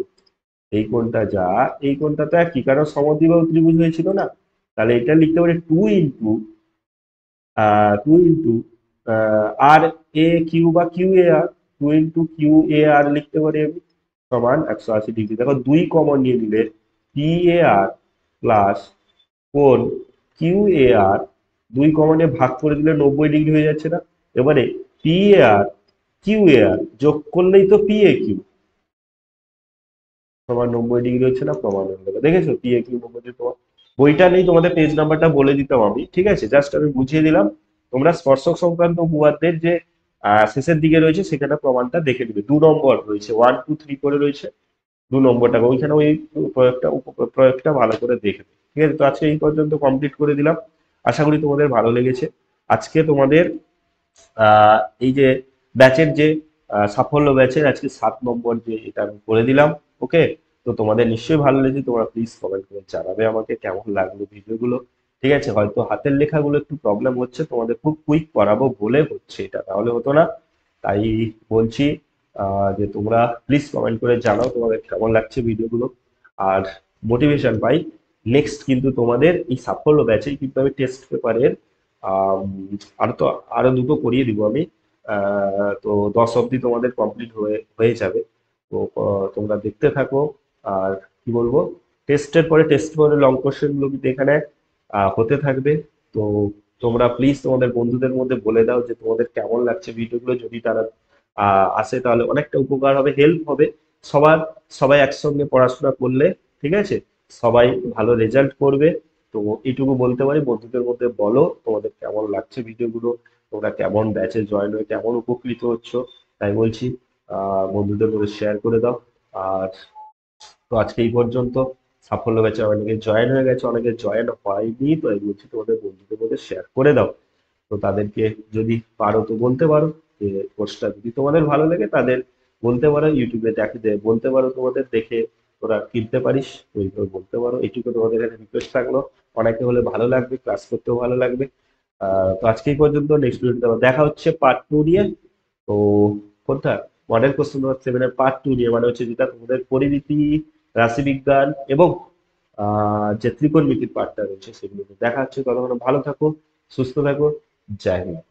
এই কোণটা যা এই কোণটা তো একই, কারণ সমদ্বিবাহু ত্রিভুজ হয়েছিল না। তাহলে এটা লিখতে পারি টু ইন্টু আর এ কিউ বা Q A R, two into Q A আর লিখতে পারি আমি, সমান 180 ডিগ্রি। দেখো দুই কমন নিয়ে নিলে পি এ আর প্লাস কোণ কিউ এ আর, দুই কমনে ভাগ করে দিলে 90 ডিগ্রি হয়ে যাচ্ছে না? এবারে P A R Q A আর যোগ করলেই তো পি এ কিউ তোমার 90 ডিগ্রি হচ্ছে না, প্রমাণ হয়ে গেল। দেখেছো পি এ কিউ 90 তোমার বইটা নেই, তোমাদের পেজ নাম্বারটা বলে দিতাম আমি, ঠিক আছে, জাস্ট আমি বুঝিয়ে দিলাম। তোমরা স্পর্শক সংক্রান্ত উপপাদ্যের যে শেষের দিকে রয়েছে সেখানে প্রমাণটা দেখে নিবে, 2 নম্বর রয়েছে, 1 2 3 করে রয়েছে, 2 নম্বরটা ওইখানে ওই প্রয়োগটা ভালো করে দেখে নিবে। ঠিক আছে, তো আজকে এই পর্যন্ত কমপ্লিট করে দিলাম। আশা করি তোমাদের ভালো লেগেছে। আজকে তোমাদের আহ এই যে ব্যাচের যে সাফল্য ব্যাচের আজকে 7 নম্বর যে এটা আমি করে দিলাম। ওকে, তো তোমাদের নিশ্চয়ই ভালো লেগেছে, তোমরা প্লিজ কমেন্ট করে জানাবে আমাকে কেমন লাগলো ভিডিওগুলো। ঠিক আছে, হয়তো হাতের লেখাগুলো একটু প্রবলেম হচ্ছে, তোমাদের খুব কুইক করাবো বলে হচ্ছে, এটা তাহলে হতো না। তাই বলছি যে তোমরা প্লিজ কমেন্ট করে জানাও তোমাদের কেমন লাগছে ভিডিওগুলো। আর মোটিভেশন পাই নেক্সট কিন্তু তোমাদের এই সাফল্য ব্যাচে কিন্তু আমি টেস্ট পেপারের আরো তো আরো দুটো করিয়ে দিব আমি। তো 10 অবধি তোমাদের কমপ্লিট হয়ে হয়ে যাবে। তো তোমরা দেখতে থাকো। আর কি বলবো, টেস্টের পরে টেস্ট পরে লং কোশ্চেন গুলো কিন্তু এখানে হতে থাকবে। তো তোমরা প্লিজ তোমাদের বন্ধুদের মধ্যে বলে দাও যে তোমাদের কেমন লাগছে ভিডিওগুলো, যদি তারা আসে তাহলে অনেকটা উপকার হবে, হেল্প হবে সবার। সবাই একসঙ্গে পড়াশোনা করলে, ঠিক আছে, সবাই ভালো রেজাল্ট করবে। তো এইটুকু বলতে পারি, বন্ধুদের মধ্যে বলো তোমাদের কেমন লাগছে ভিডিওগুলো, তোমরা কেমন ব্যাচে জয়েন হয়ে কেমন উপকৃত হচ্ছ। তাই বলছি বন্ধুদের মধ্যে শেয়ার করে দাও। আর তো আজকে এই পর্যন্ত। সাফল্য ব্যাচে অনেকে জয়েন হয়ে গেছে, অনেকে জয়েন হয়নি, তো এই বলছি তোমাদের বন্ধুদের মধ্যে শেয়ার করে দাও। তো তাদেরকে যদি পারো তো বলতে পারো যে কোর্সটা যদি তোমাদের ভালো লাগে, তাদের বলতে পারো ইউটিউবে দেখে বলতে পারো তোমাদের দেখে তোরা কিনতে পারিস, তো এইভাবে বলতে পারো। এইটুকু তোমাদের কাছে রিকোয়েস্ট থাকলো। অনেকে হলে ভালো লাগবে, ক্লাস করতেও ভালো লাগবে। তো আজকে এই পর্যন্ত, নেক্সট ভিডিওতে দেখা হচ্ছে পার্ট 2 নিয়ে। তো কোনটা, মডেল কোশ্চেন নাম্বার 7 এর পার্ট 2 নিয়ে, মানে হচ্ছে যেটা তোমাদের পরিমিতি, রাশিবিজ্ঞান এবং যে ত্রিকোণমিতির পার্টটা রয়েছে সেগুলো নিয়ে। দেখা হচ্ছে। ততক্ষণ ভালো থাকো, সুস্থ থাকো। জয় হিন্দ।